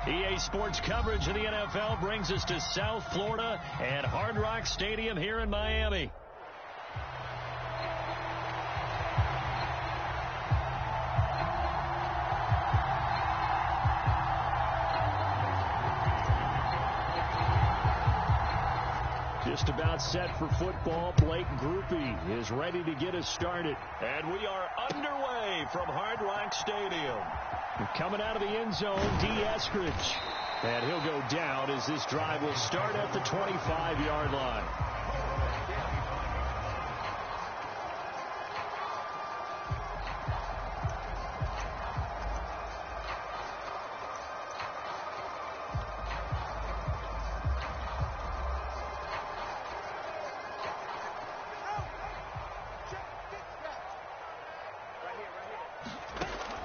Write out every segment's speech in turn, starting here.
EA Sports coverage of the NFL brings us to South Florida at Hard Rock Stadium here in Miami. Just about set for football. Blake Groupie is ready to get us started. And we are underway from Hard Rock Stadium. Coming out of the end zone, D. Eskridge. And he'll go down as this drive will start at the 25-yard line.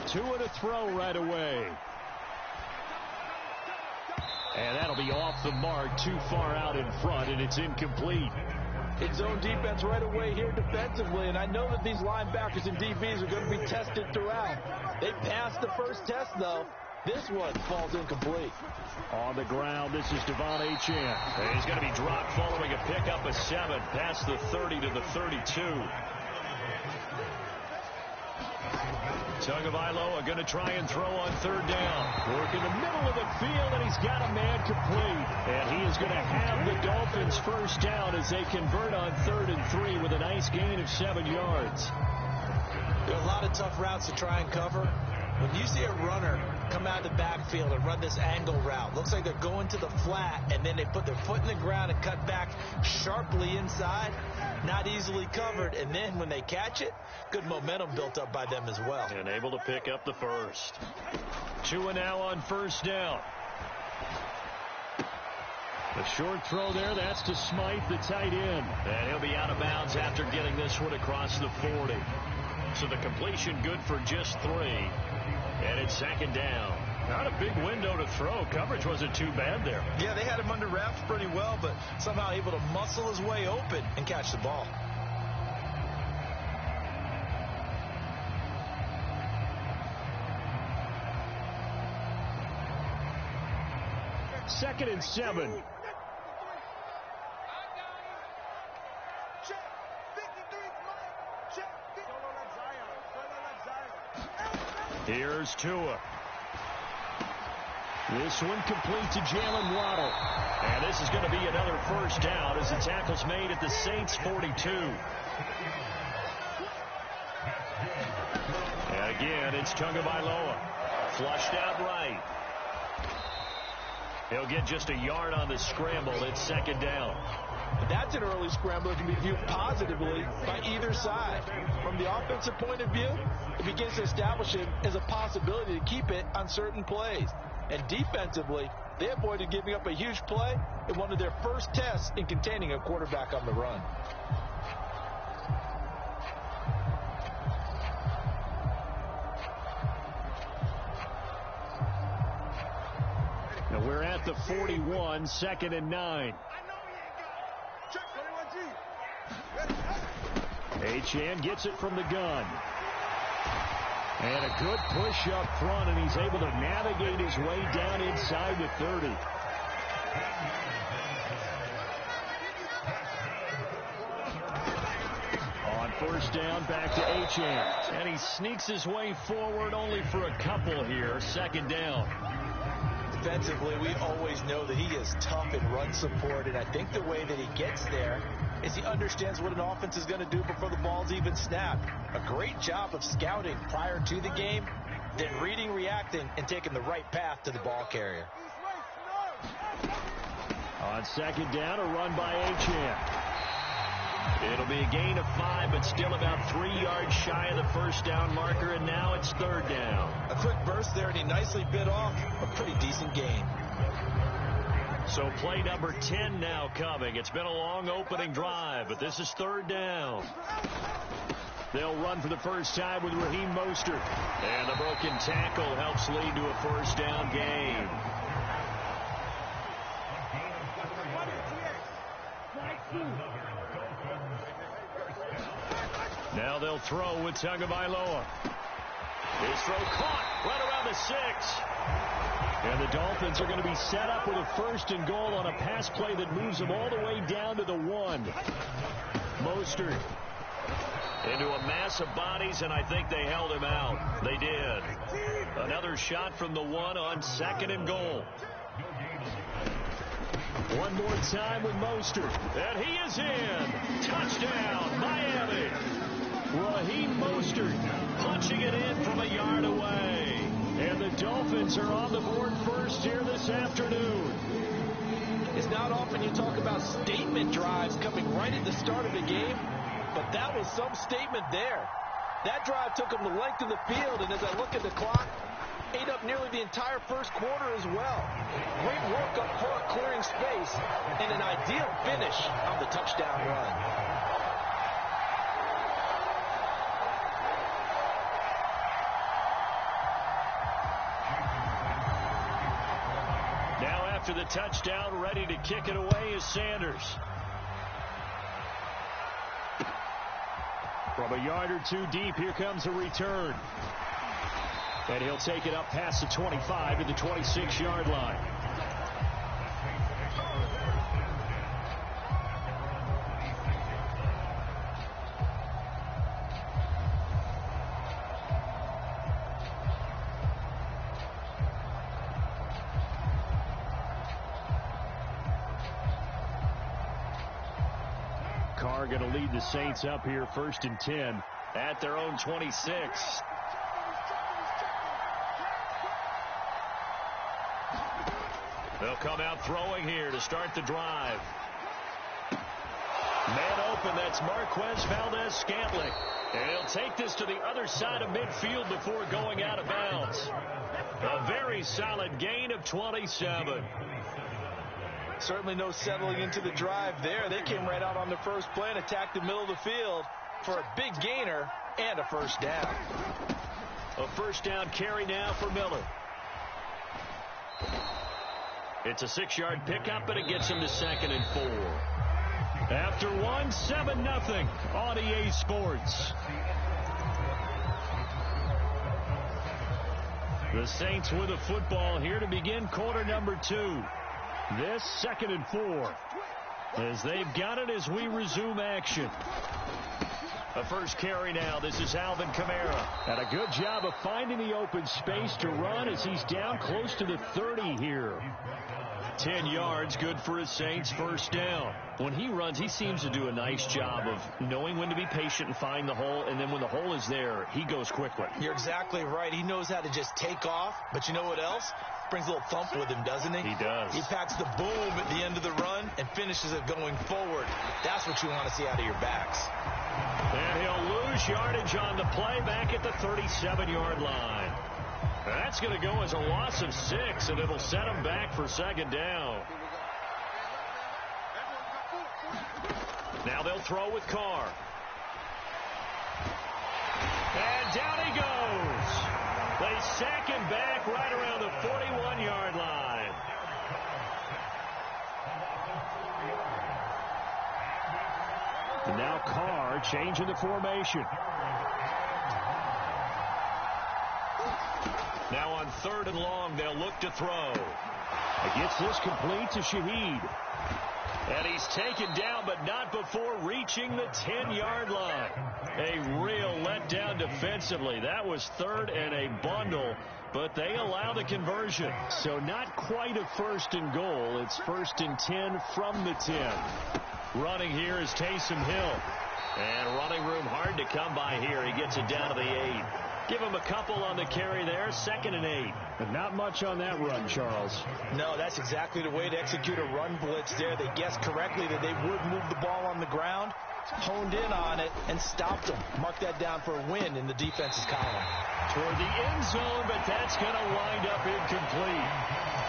2 and a throw right away. And that'll be off the mark, too far out in front, and it's incomplete. It's zone defense right away here defensively, and I know that these linebackers and DBs are going to be tested throughout. They passed the first test, though. This one falls incomplete. On the ground, this is Devon Achane. He's going to be dropped following a pickup of 7 past the 30 to the 32. Tagovailoa going to try and throw on 3rd down. Work in the middle of the field, and he's got a man complete. And he is going to have the Dolphins first down as they convert on 3rd and 3 with a nice gain of 7 yards. There are a lot of tough routes to try and cover. When you see a runner come out of the backfield and run this angle route, looks like they're going to the flat, and then they put their foot in the ground and cut back sharply inside, not easily covered, and then when they catch it, good momentum built up by them as well. And able to pick up the first. 2 now on 1st down. The short throw there, that's to Smythe, the tight end. And he'll be out of bounds after getting this one across the 40. So the completion good for just 3. And it's 2nd down. Not a big window to throw. Coverage wasn't too bad there. Yeah, they had him under wraps pretty well, but somehow able to muscle his way open and catch the ball. Second and 7. Here's Tua. This one complete to Jalen Waddle. And this is going to be another first down as the tackle's made at the Saints' 42. And again, it's Tagovailoa. Flushed out right. He'll get just a yard on the scramble. It's 2nd down. That's an early scramble that can be viewed positively by either side. From the offensive point of view, it begins to establish it as a possibility to keep it on certain plays. And defensively, they avoided giving up a huge play in one of their first tests in containing a quarterback on the run. Now we're at the 41, 2nd and 9. Achane gets it from the gun. And a good push up front, and he's able to navigate his way down inside the 30. On 1st down, back to Achane. And he sneaks his way forward only for a couple here. 2nd down. Defensively, we always know that he is tough in run support, and I think the way that he gets there is he understands what an offense is going to do before the ball's even snapped. A great job of scouting prior to the game, then reading, reacting, and taking the right path to the ball carrier. On 2nd down, a run by Achane. It'll be a gain of 5, but still about 3 yards shy of the first down marker, and now it's 3rd down. A quick burst there, and he nicely bit off a pretty decent gain. So play number 10 now coming. It's been a long opening drive, but this is 3rd down. They'll run for the first time with Raheem Mostert. And the broken tackle helps lead to a first down gain. Now they'll throw with Tagovailoa. This throw caught right around the 6. And the Dolphins are going to be set up with a 1st and goal on a pass play that moves them all the way down to the 1. Mostert into a mass of bodies, and I think they held him out. They did. Another shot from the 1 on 2nd and goal. One more time with Mostert. And he is in. Touchdown, Miami. Raheem Mostert punching it in from a yard away. And the Dolphins are on the board first here this afternoon. It's not often you talk about statement drives coming right at the start of the game, but that was some statement there. That drive took them the length of the field, and as I look at the clock, ate up nearly the entire first quarter as well. Great work up front, clearing space, and an ideal finish on the touchdown run. Now after the touchdown, ready to kick it away is Sanders. From a yard or two deep, here comes a return. And he'll take it up past the 25 to the 26-yard line. Carr going to lead the Saints up here 1st and 10 at their own 26. They'll come out throwing here to start the drive. Man open, that's Marquez Valdez-Scantling. And he'll take this to the other side of midfield before going out of bounds. A very solid gain of 27. Certainly no settling into the drive there. They came right out on the first play and attacked the middle of the field for a big gainer and a 1st down. A 1st down carry now for Miller. It's a 6-yard pickup, and it gets him to 2nd and 4. After 1, 7-0 on EA Sports. The Saints with a football here to begin quarter number 2. This 2nd and 4. As they've got it as we resume action. A first carry now. This is Alvin Kamara. And a good job of finding the open space to run as he's down close to the 30 here. 10 yards, good for his Saints, 1st down. When he runs, he seems to do a nice job of knowing when to be patient and find the hole, and then when the hole is there, he goes quickly. You're exactly right. He knows how to just take off, but you know what else? Brings a little thump with him, doesn't he? He does. He packs the boom at the end of the run and finishes it going forward. That's what you want to see out of your backs. And he'll lose yardage on the play back at the 37-yard line. That's going to go as a loss of 6, and it'll set him back for 2nd down. Now they'll throw with Carr. And down he goes. They sack him back right around the 41-yard line. And now Carr changing the formation. Now on 3rd and long, they'll look to throw. He gets this complete to Shaheed. And he's taken down, but not before reaching the 10-yard line. A real letdown defensively. That was 3rd and a bundle, but they allow the conversion. So not quite a 1st and goal. It's 1st and 10 from the 10. Running here is Taysom Hill. And running room hard to come by here. He gets it down to the 8. Give him a couple on the carry there, 2nd and 8. But not much on that run, Charles. No, that's exactly the way to execute a run blitz there. They guessed correctly that they would move the ball on the ground, honed in on it, and stopped them. Mark that down for a win in the defense's column. Toward the end zone, but that's going to wind up incomplete.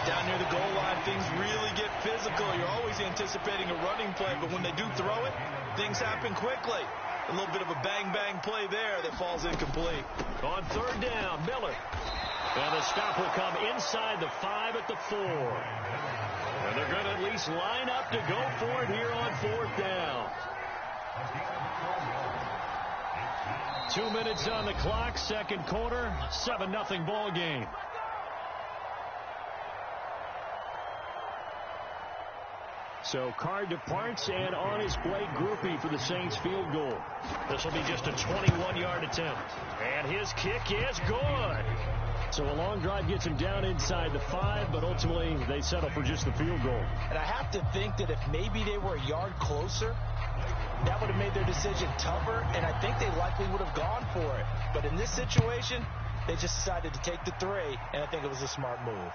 Down near the goal line, things really get physical. You're always anticipating a running play, but when they do throw it, things happen quickly. A little bit of a bang-bang play there that falls incomplete. On 3rd down, Miller. And the stop will come inside the 5 at the 4. And they're going to at least line up to go for it here on 4th down. 2 minutes on the clock, second quarter, 7-0 ball game. So Carr departs, and on is Blake Grupe for the Saints field goal. This will be just a 21-yard attempt. And his kick is good. So a long drive gets him down inside the 5, but ultimately they settle for just the field goal. And I have to think that if maybe they were a yard closer, that would have made their decision tougher, and I think they likely would have gone for it. But in this situation, they just decided to take the 3, and I think it was a smart move.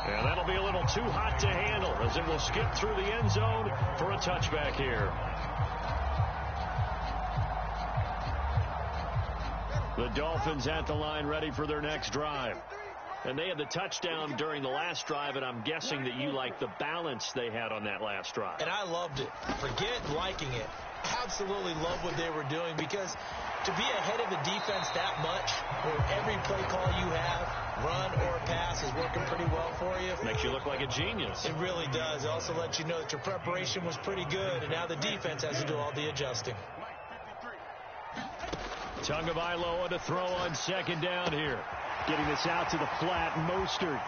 And that'll be a little too hot to handle as it will skip through the end zone for a touchback here. The Dolphins at the line ready for their next drive. And they had the touchdown during the last drive, and I'm guessing that you like the balance they had on that last drive. And I loved it. Forget liking it. Absolutely love what they were doing, because to be ahead of the defense that much, where every play call you have, run or pass, is working pretty well for you. Makes you look like a genius. It really does. It also lets you know that your preparation was pretty good, and now the defense has to do all the adjusting. Tagovailoa to throw on second down here. Getting this out to the flat, Mostert.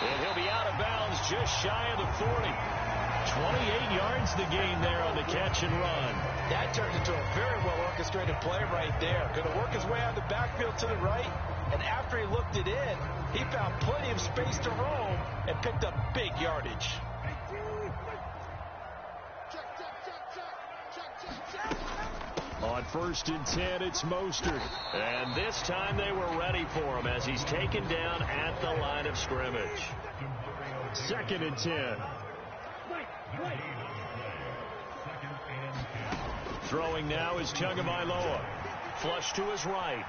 And he'll be out of bounds just shy of the 40. 28 yards the gain there on the catch and run. That turned into a very well-orchestrated play right there. Going to work his way out of the backfield to the right, and after he looked it in, he found plenty of space to roam and picked up big yardage. On 1st and 10, it's Mostert. And this time they were ready for him as he's taken down at the line of scrimmage. 2nd and 10. Throwing now is Tagovailoa. Flush to his right.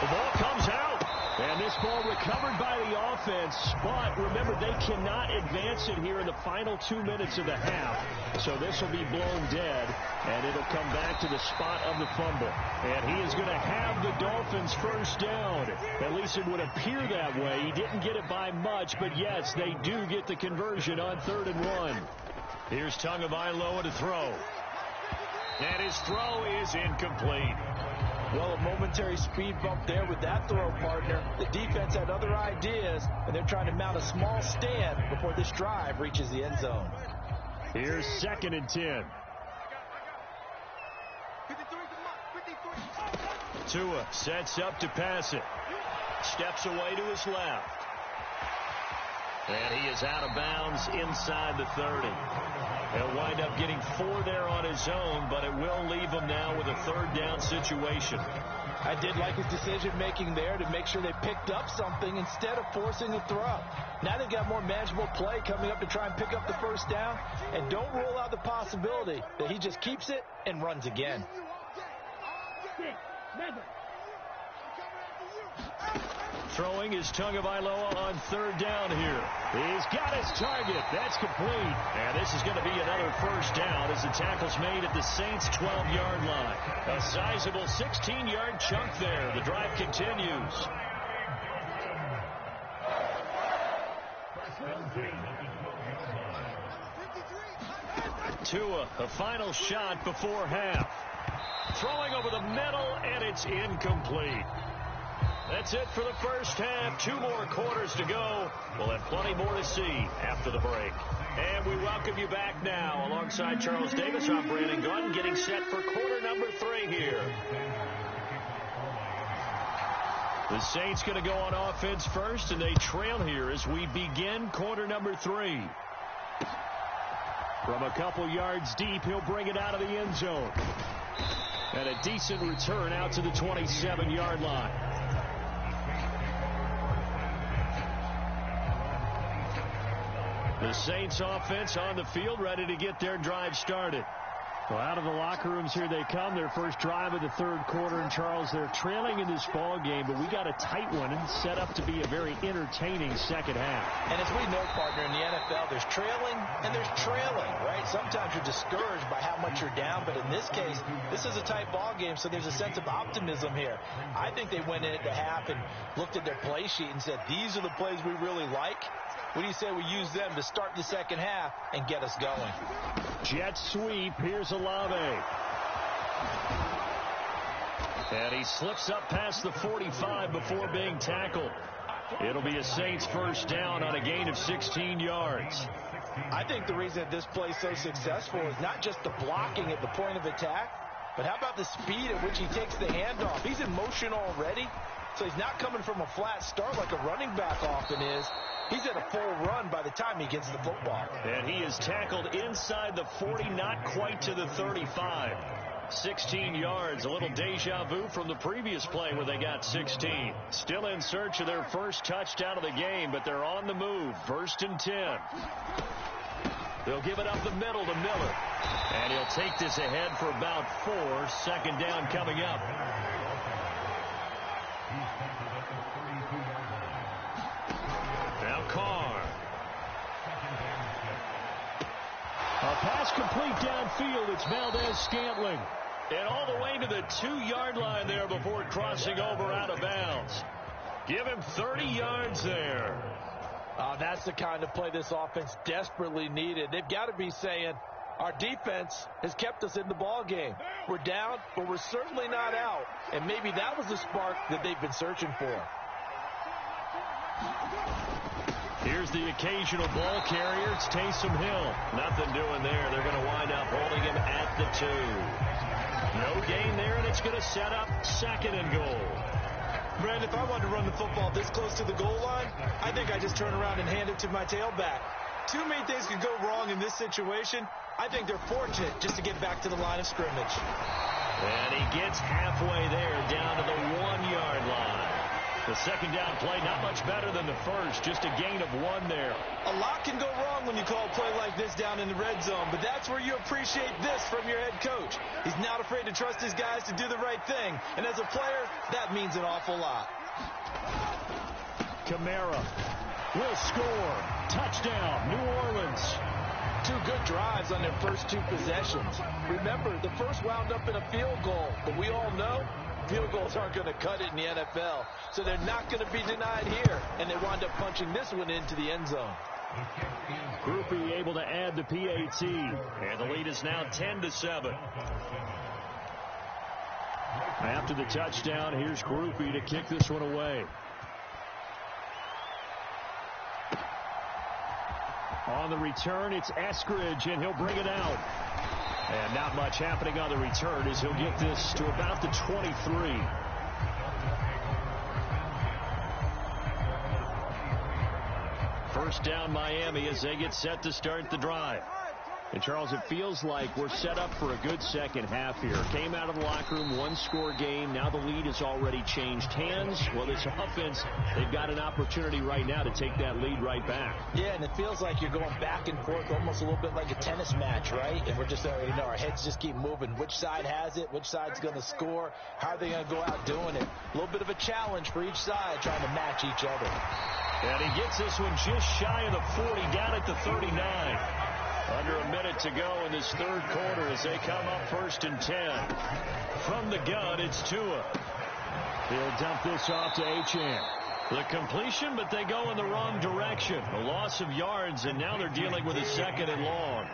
The ball comes out. And this ball recovered by the offense. But remember, they cannot advance it here in the final 2 minutes of the half. So this will be blown dead. And it'll come back to the spot of the fumble. And he is going to have the Dolphins first down. At least it would appear that way. He didn't get it by much. But yes, they do get the conversion on 3rd and 1. Here's Tagovailoa to throw. And his throw is incomplete. Well, a momentary speed bump there with that throw, partner. The defense had other ideas, and they're trying to mount a small stand before this drive reaches the end zone. Here's 2nd and 10. Tua sets up to pass it. Steps away to his left. And he is out of bounds inside the 30. He'll wind up getting 4 there on his own, but it will leave him now with a 3rd down situation. I did like his decision-making there to make sure they picked up something instead of forcing a throw. Now they've got more manageable play coming up to try and pick up the first down, and don't rule out the possibility that he just keeps it and runs again. Throwing is Tagovailoa on 3rd down here. He's got his target. That's complete. And this is going to be another first down as the tackle's made at the Saints' 12-yard line. A sizable 16-yard chunk there. The drive continues. Tua, a final shot before half. Throwing over the middle, and it's incomplete. That's it for the first half. 2 more quarters to go. We'll have plenty more to see after the break. And we welcome you back now. Alongside Charles Davis, I'm Brandon Gunn, getting set for quarter number 3 here. The Saints going to go on offense first, and they trail here as we begin quarter number 3. From a couple yards deep, he'll bring it out of the end zone. And a decent return out to the 27-yard line. The Saints offense on the field, ready to get their drive started. Well, out of the locker rooms here they come. Their first drive of the 3rd quarter. And, Charles, they're trailing in this ball game, but we got a tight one and set up to be a very entertaining second half. And as we know, partner, in the NFL, there's trailing and there's trailing, right? Sometimes you're discouraged by how much you're down, but in this case, this is a tight ball game, so there's a sense of optimism here. I think they went in at the half and looked at their play sheet and said, these are the plays we really like. What do you say we use them to start the second half and get us going? Jet sweep. Here's LLe-ge-nd. And he slips up past the 45 before being tackled. It'll be a Saints first down on a gain of 16 yards. I think the reason that this play is so successful is not just the blocking at the point of attack, but how about the speed at which he takes the handoff? He's in motion already, so he's not coming from a flat start like a running back often is. He's at a full run by the time he gets the football. And he is tackled inside the 40, not quite to the 35. 16 yards, a little deja vu from the previous play where they got 16. Still in search of their first touchdown of the game, but they're on the move. 1st and 10. They'll give it up the middle to Miller. And he'll take this ahead for about 4. 2nd down coming up. Now Carr. A pass complete downfield. It's Valdez-Scantling. And all the way to the 2-yard line there before crossing over out of bounds. Give him 30 yards there. That's the kind of play this offense desperately needed. They've got to be saying, our defense has kept us in the ball game. We're down, but we're certainly not out. And maybe that was the spark that they've been searching for. Here's the occasional ball carrier. It's Taysom Hill. Nothing doing there. They're going to wind up holding him at the 2. No gain there, and it's going to set up 2nd and goal. Brad, if I wanted to run the football this close to the goal line, I think I just turn around and hand it to my tailback. Too many things could go wrong in this situation. I think they're fortunate just to get back to the line of scrimmage. And he gets halfway there, down to the 1-yard line. The 2nd down play, not much better than the first, just a gain of 1 there. A lot can go wrong when you call a play like this down in the red zone, but that's where you appreciate this from your head coach. He's not afraid to trust his guys to do the right thing, and as a player, that means an awful lot. Kamara will score. Touchdown, New Orleans. 2 good drives on their first 2 possessions. Remember, the first wound up in a field goal, but we all know field goals aren't going to cut it in the NFL, so they're not going to be denied here, and they wind up punching this one into the end zone. Groupie able to add the PAT, and the lead is now 10-7. After the touchdown, here's Groupie to kick this one away. On the return, it's Eskridge, and he'll bring it out. And not much happening on the return as he'll get this to about the 23. First down Miami as they get set to start the drive. And, Charles, it feels like we're set up for a good second half here. Came out of the locker room, 1-score game. Now the lead has already changed hands. Well, this offense, they've got an opportunity right now to take that lead right back. Yeah, and it feels like you're going back and forth almost a little bit like a tennis match, right? And we're just, our heads just keep moving. Which side has it? Which side's going to score? How are they going to go out doing it? A little bit of a challenge for each side trying to match each other. And he gets this one just shy of the 40, down at the 39. Under a minute to go in this 3rd quarter as they come up 1st and 10. From the gun, it's Tua. He'll dump this off to Achane. The completion, but they go in the wrong direction. A loss of yards, and now they're dealing with a 2nd and long.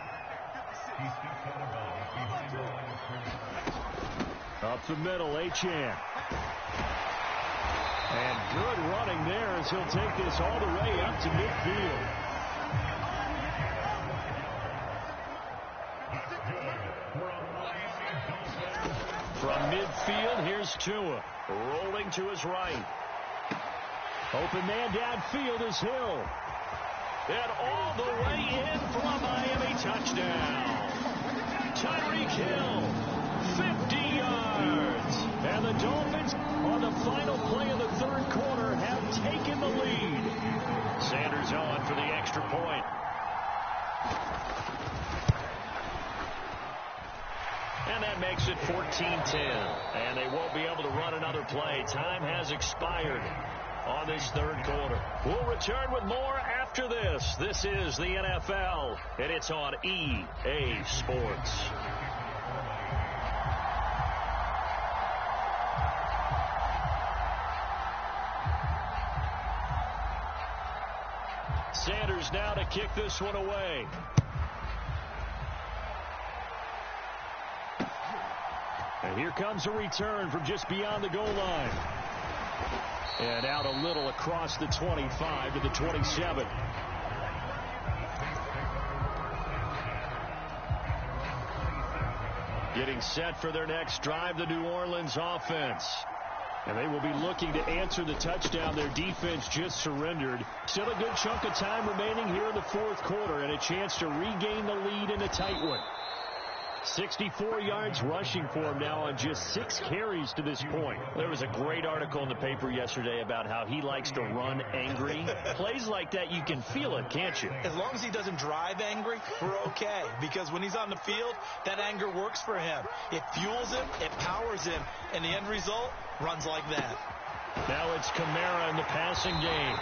Up the middle, Achane. And good running there as he'll take this all the way up to midfield. From midfield, here's Tua, rolling to his right. Open man downfield is Hill. And all the way in for a Miami touchdown. Tyreek Hill, 50 yards. And the Dolphins, on the final play of the 3rd quarter, have taken the lead. Sanders on for the extra point. And that makes it 14-10. And they won't be able to run another play. Time has expired on this 3rd quarter. We'll return with more after this. This is the NFL, and it's on EA Sports. Sanders now to kick this one away. And here comes a return from just beyond the goal line. And out a little across the 25 to the 27. Getting set for their next drive, the New Orleans offense. And they will be looking to answer the touchdown their defense just surrendered. Still a good chunk of time remaining here in the fourth quarter and a chance to regain the lead in a tight one. 64 yards rushing for him now on just 6 carries to this point. There was a great article in the paper yesterday about how he likes to run angry. Plays like that, you can feel it, can't you? As long as he doesn't drive angry, we're okay. Because when he's on the field, that anger works for him. It fuels him, it powers him, and the end result runs like that. Now it's Kamara in the passing game.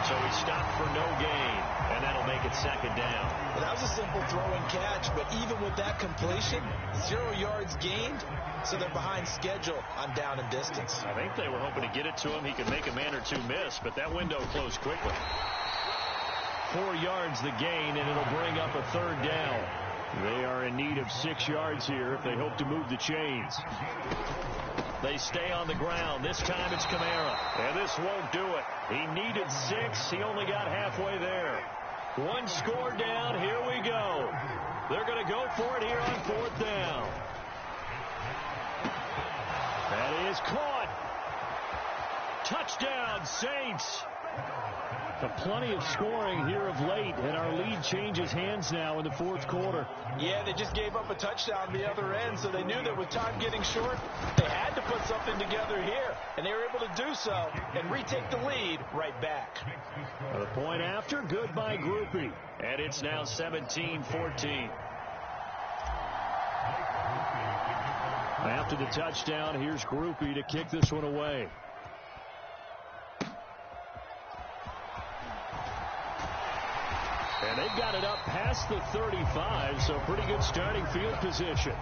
So he stopped for no gain, and that'll make it second down. Well, that was a simple throw and catch, but even with that completion, 0 yards gained, so they're behind schedule on down and distance. I think they were hoping to get it to him. He could make a man or two miss, but that window closed quickly. 4 yards the gain, and it'll bring up a third down. They are in need of 6 yards here if they hope to move the chains. They stay on the ground. This time it's Kamara. And this won't do it. He needed 6. He only got halfway there. 1 score down. Here we go. They're going to go for it here on 4th down. That is caught. Touchdown, Saints. Plenty of scoring here of late, and our lead changes hands now in the fourth quarter. Yeah, they just gave up a touchdown the other end, so they knew that with time getting short, they had to put something together here, and they were able to do so and retake the lead right back. The point after, good by Groupie, and it's now 17-14. After the touchdown, here's Groupie to kick this one away. And they've got it up past the 35, so pretty good starting field position.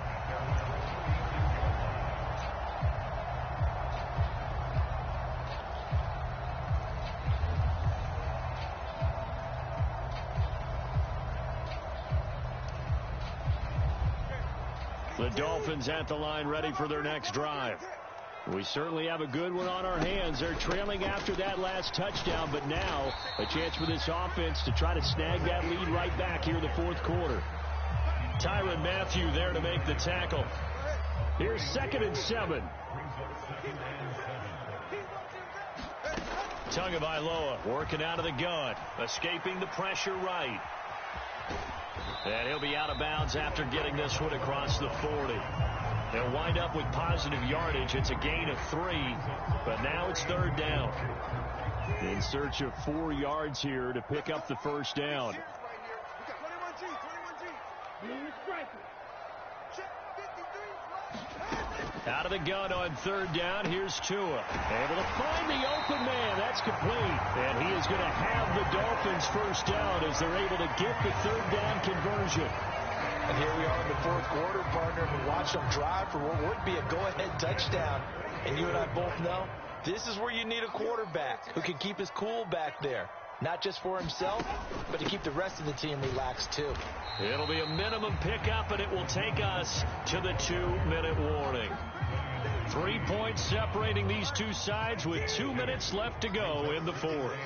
The Dolphins at the line ready for their next drive. We certainly have a good one on our hands. They're trailing after that last touchdown, but now a chance for this offense to try to snag that lead right back here in the fourth quarter. Tyrann Mathieu there to make the tackle. Here's 2nd and 7. Tagovailoa working out of the gun, escaping the pressure right. And he'll be out of bounds after getting this one across the 40. They'll wind up with positive yardage. It's a gain of 3, but now it's 3rd down. In search of 4 yards here to pick up the first down. Out of the gun on 3rd down. Here's Tua. Able to find the open man. That's complete. And he is going to have the Dolphins first down as they're able to get the 3rd down conversion. And here we are in the fourth quarter, partner, and watch them drive for what would be a go-ahead touchdown. And you and I both know this is where you need a quarterback who can keep his cool back there. Not just for himself, but to keep the rest of the team relaxed, too. It'll be a minimum pickup, and it will take us to the 2-minute warning. 3 points separating these two sides with 2 minutes left to go in the fourth.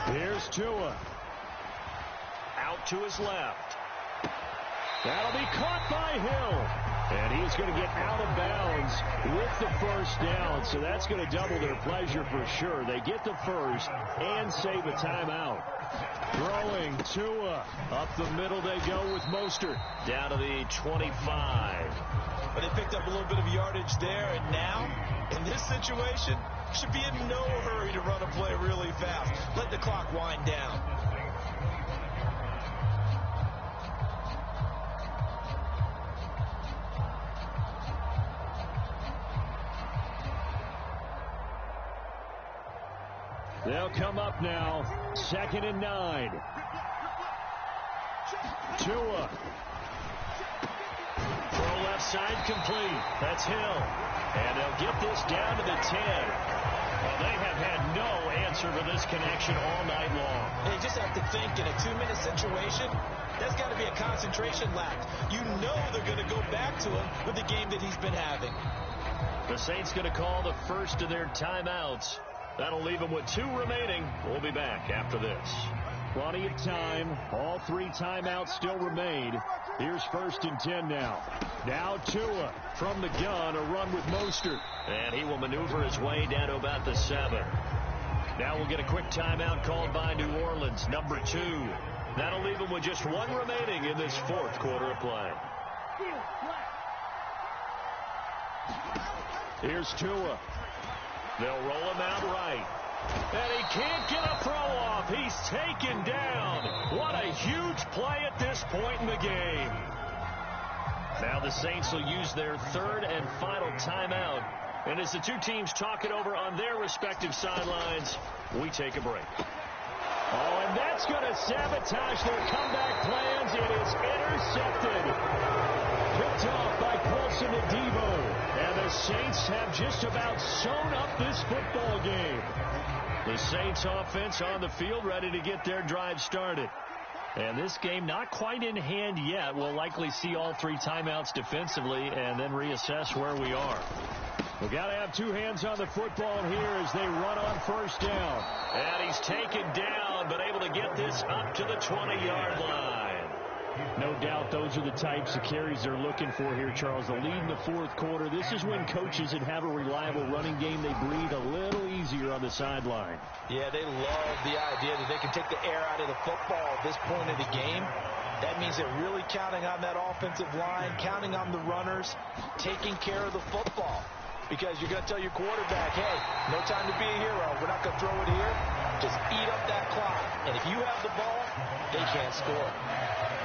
Here's Tua. Out to his left. That'll be caught by Hill. And he's going to get out of bounds with the first down. So that's going to double their pleasure for sure. They get the first and save a timeout. Throwing Tua. Up the middle they go with Mostert. Down to the 25. But they picked up a little bit of yardage there. And now, in this situation, should be in no hurry to run a play really fast. Let the clock wind down. They'll come up now. 2nd and 9. Tua. Throw left side complete. That's Hill. And they'll get this down to the 10. Well, they have had no answer for this connection all night long. They just have to think in a 2-minute situation, that's got to be a concentration lap. You know they're going to go back to him with the game that he's been having. The Saints going to call the first of their timeouts. That'll leave them with 2 remaining. We'll be back after this. Plenty of time. All 3 timeouts still remain. Here's 1st and 10 now. Now Tua from the gun, a run with Mostert. And he will maneuver his way down to about the 7. Now we'll get a quick timeout called by New Orleans, number 2. That'll leave them with just 1 remaining in this 4th quarter of play. Here's Tua. They'll roll him out right. And he can't get a throw off. He's taken down. What a huge play at this point in the game. Now the Saints will use their 3rd and final timeout. And as the 2 teams talk it over on their respective sidelines, we take a break. Oh, and that's going to sabotage their comeback plans. It is intercepted. Picked off by Paulson and Debo. And the Saints have just about sewn up this football game. The Saints offense on the field ready to get their drive started. And this game not quite in hand yet. We'll likely see all 3 timeouts defensively and then reassess where we are. We've got to have 2 hands on the football here as they run on 1st down. And he's taken down, but able to get this up to the 20-yard line. No doubt those are the types of carries they're looking for here, Charles. The lead in the 4th quarter. This is when coaches that have a reliable running game, they breathe a little easier on the sideline. Yeah, they love the idea that they can take the air out of the football at this point of the game. That means they're really counting on that offensive line, counting on the runners, taking care of the football. Because you're going to tell your quarterback, hey, no time to be a hero. We're not going to throw it here. Just eat up that clock. And if you have the ball, they can't score.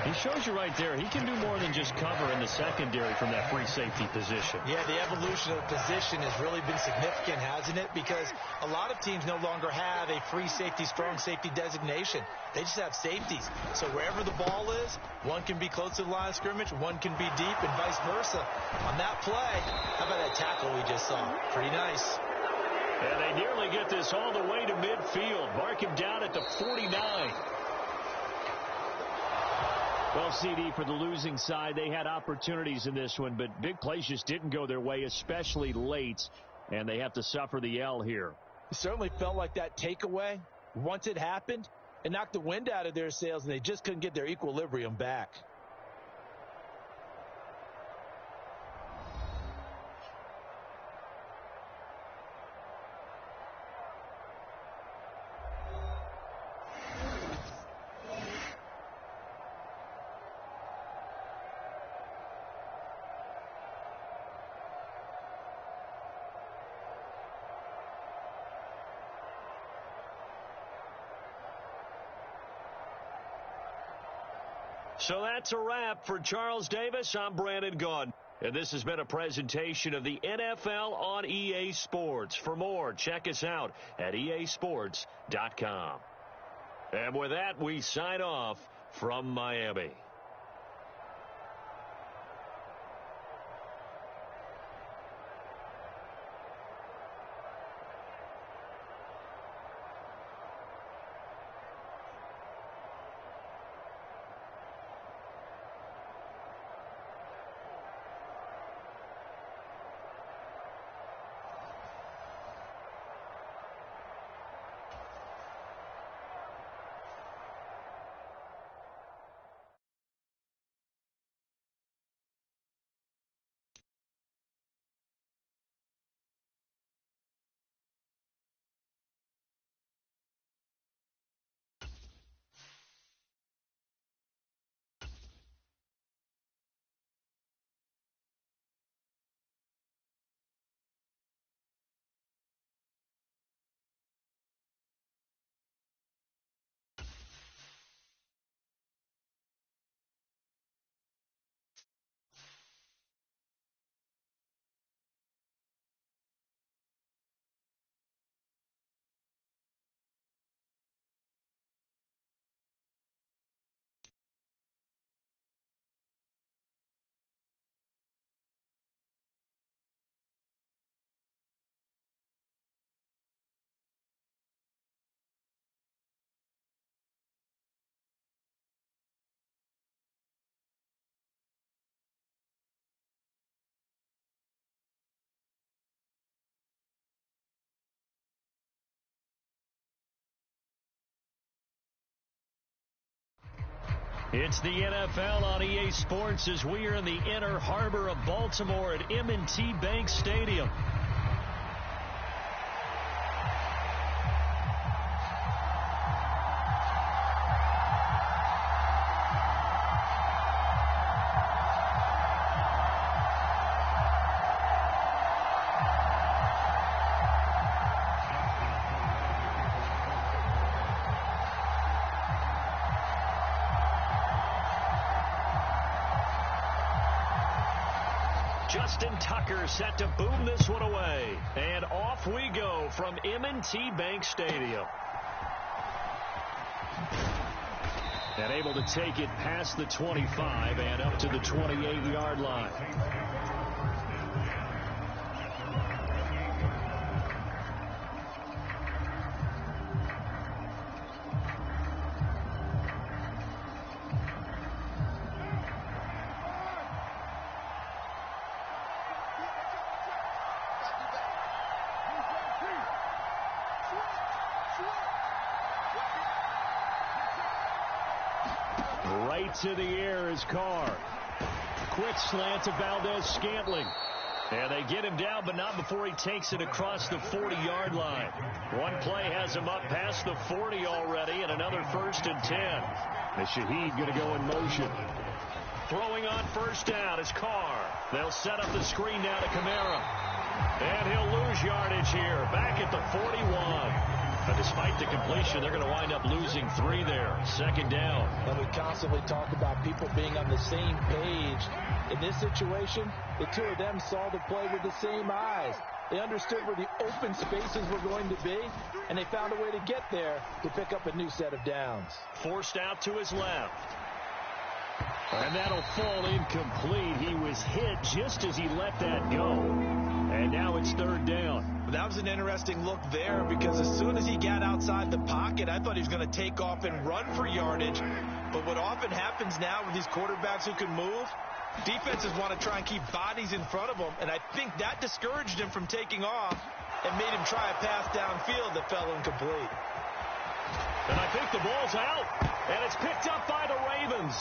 He shows you right there. He can do more than just cover in the secondary from that free safety position. Yeah, the evolution of the position has really been significant, hasn't it? Because a lot of teams no longer have a free safety, strong safety designation. They just have safeties. So wherever the ball is, one can be close to the line of scrimmage, one can be deep, and vice versa. On that play, how about that tackle we just saw? Pretty nice. And they nearly get this all the way to midfield. Mark him down at the 49. Well, CD, for the losing side, they had opportunities in this one, but big plays just didn't go their way, especially late, and they have to suffer the L here. It certainly felt like that takeaway, once it happened, it knocked the wind out of their sails, and they just couldn't get their equilibrium back. So that's a wrap for Charles Davis. I'm Brandon Gaudin. And this has been a presentation of the NFL on EA Sports. For more, check us out at easports.com. And with that, we sign off from Miami. It's the NFL on EA Sports as we are in the inner harbor of Baltimore at M&T Bank Stadium. Justin Tucker set to boom this one away. And off we go from M&T Bank Stadium. And able to take it past the 25 and up to the 28-yard line. Right to the air is Carr. Quick slant to Valdez-Scantling. And they get him down, but not before he takes it across the 40-yard line. One play has him up past the 40 already, and another 1st and 10. The Shaheed going to go in motion. Throwing on first down is Carr. They'll set up the screen now to Kamara. And he'll lose yardage here, back at the 41. But despite the completion, they're going to wind up losing 3 there. 2nd down. And we constantly talk about people being on the same page. In this situation, the two of them saw the play with the same eyes. They understood where the open spaces were going to be, and they found a way to get there to pick up a new set of downs. Forced out to his left. And that'll fall incomplete. He was hit just as he let that go. And now it's 3rd down. That was an interesting look there because as soon as he got outside the pocket, I thought he was going to take off and run for yardage. But what often happens now with these quarterbacks who can move, defenses want to try and keep bodies in front of them. And I think that discouraged him from taking off and made him try a pass downfield that fell incomplete. And I think the ball's out. And it's picked up by the Ravens.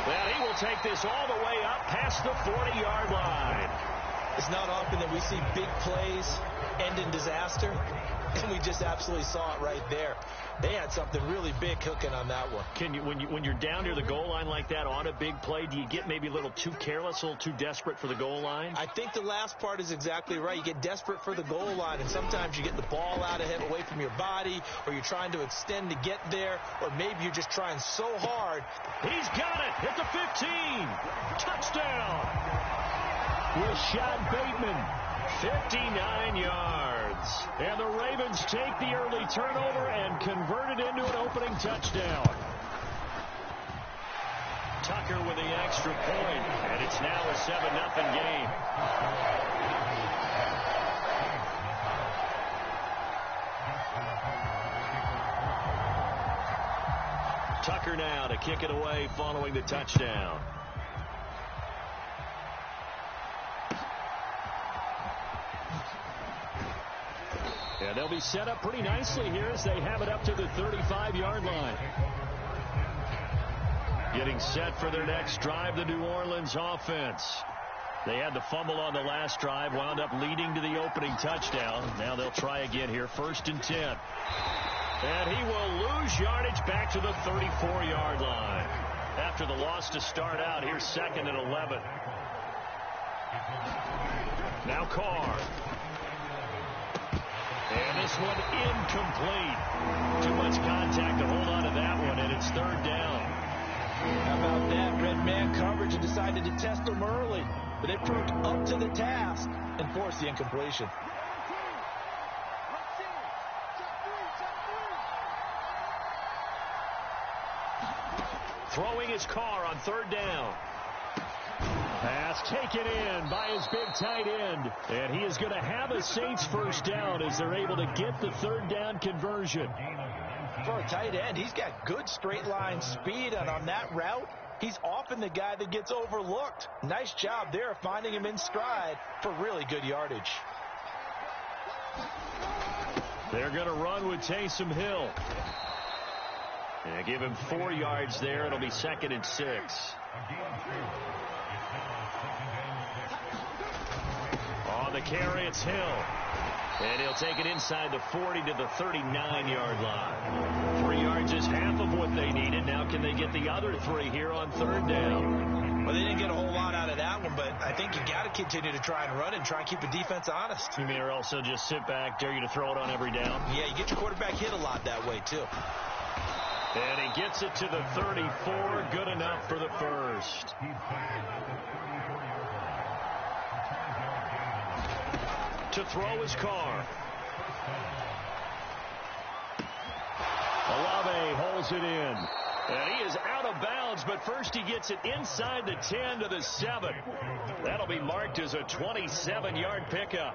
Well, he will take this all the way up past the 40-yard line. It's not often that we see big plays end in disaster, and we just absolutely saw it right there. They had something really big cooking on that one. Can you, when you're down near the goal line like that on a big play, do you get maybe a little too careless, a little too desperate for the goal line? I think the last part is exactly right. You get desperate for the goal line, and sometimes you get the ball out of him away from your body, or you're trying to extend to get there, or maybe you're just trying so hard. He's got it at the 15. Touchdown. Rashad Bateman, 59 yards. And the Ravens take the early turnover and convert it into an opening touchdown. Tucker with the extra point, and it's now a 7-0 game. Tucker now to kick it away following the touchdown. And they'll be set up pretty nicely here as they have it up to the 35-yard line. Getting set for their next drive, the New Orleans offense. They had the fumble on the last drive, wound up leading to the opening touchdown. Now they'll try again here, 1st and 10. And he will lose yardage back to the 34-yard line. After the loss to start out, here's 2nd and 11. Now Carr. And this one incomplete. Too much contact to hold on to that one, and it's 3rd down. How about that? Red man coverage and decided to test them early. But they proved up to the task and forced the incompletion. Throwing his Carr on 3rd down. Pass taken in by his big tight end. And he is going to have a Saints 1st down as they're able to get the 3rd down conversion. For a tight end, he's got good straight line speed, and on that route, he's often the guy that gets overlooked. Nice job there finding him in stride for really good yardage. They're going to run with Taysom Hill. And give him 4 yards there. It'll be 2nd and 6. On the carry, it's Hill. And he'll take it inside the 40 to the 39-yard line. 3 yards is half of what they needed. Now can they get the other 3 here on 3rd down? Well, they didn't get a whole lot out of that one, but I think you got to continue to try and run and try and keep the defense honest. You mean, or also just sit back, dare you to throw it on every down? Yeah, you get your quarterback hit a lot that way, too. And he gets it to the 34. Good enough for the first. To throw his Carr. LLe-ge-nd holds it in. And he is out of bounds, but first he gets it inside the 10 to the 7. That'll be marked as a 27-yard pickup.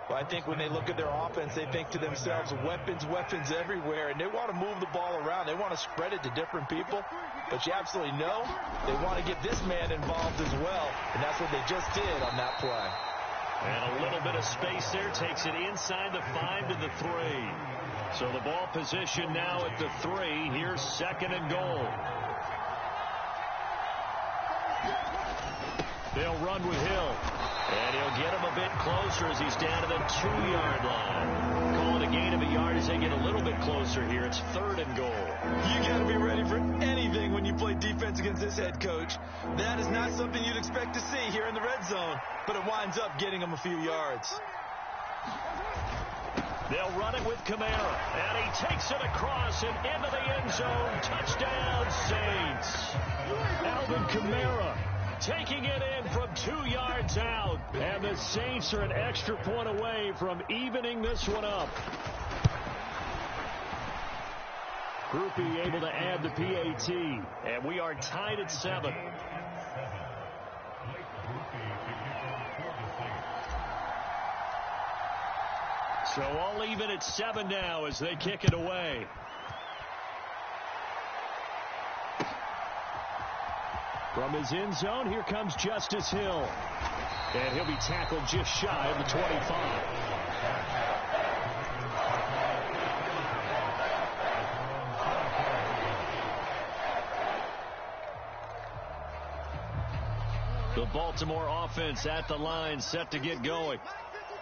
Well, I think when they look at their offense, they think to themselves, weapons, weapons everywhere, and they want to move the ball around. They want to spread it to different people, but you absolutely know they want to get this man involved as well, and that's what they just did on that play. And a little bit of space there takes it inside the 5 to the 3. So the ball position now at the 3. Here's 2nd and goal. They'll run with Hill. And he'll get him a bit closer as he's down to the 2-yard line. Call it a gain of a yard as they get a little bit closer here. It's 3rd and goal. You got to be ready for anything when you play defense against this head coach. That is not something you'd expect to see here in the red zone, but it winds up getting him a few yards. They'll run it with Kamara, and he takes it across and into the end zone. Touchdown, Saints. Alvin Kamara taking it in from 2 yards out. And the Saints are an extra point away from evening this one up. Groupie able to add the PAT. And we are tied at 7. So all even at 7 now as they kick it away. From his end zone, here comes Justice Hill. And he'll be tackled just shy of the 25. The Baltimore offense at the line, set to get going.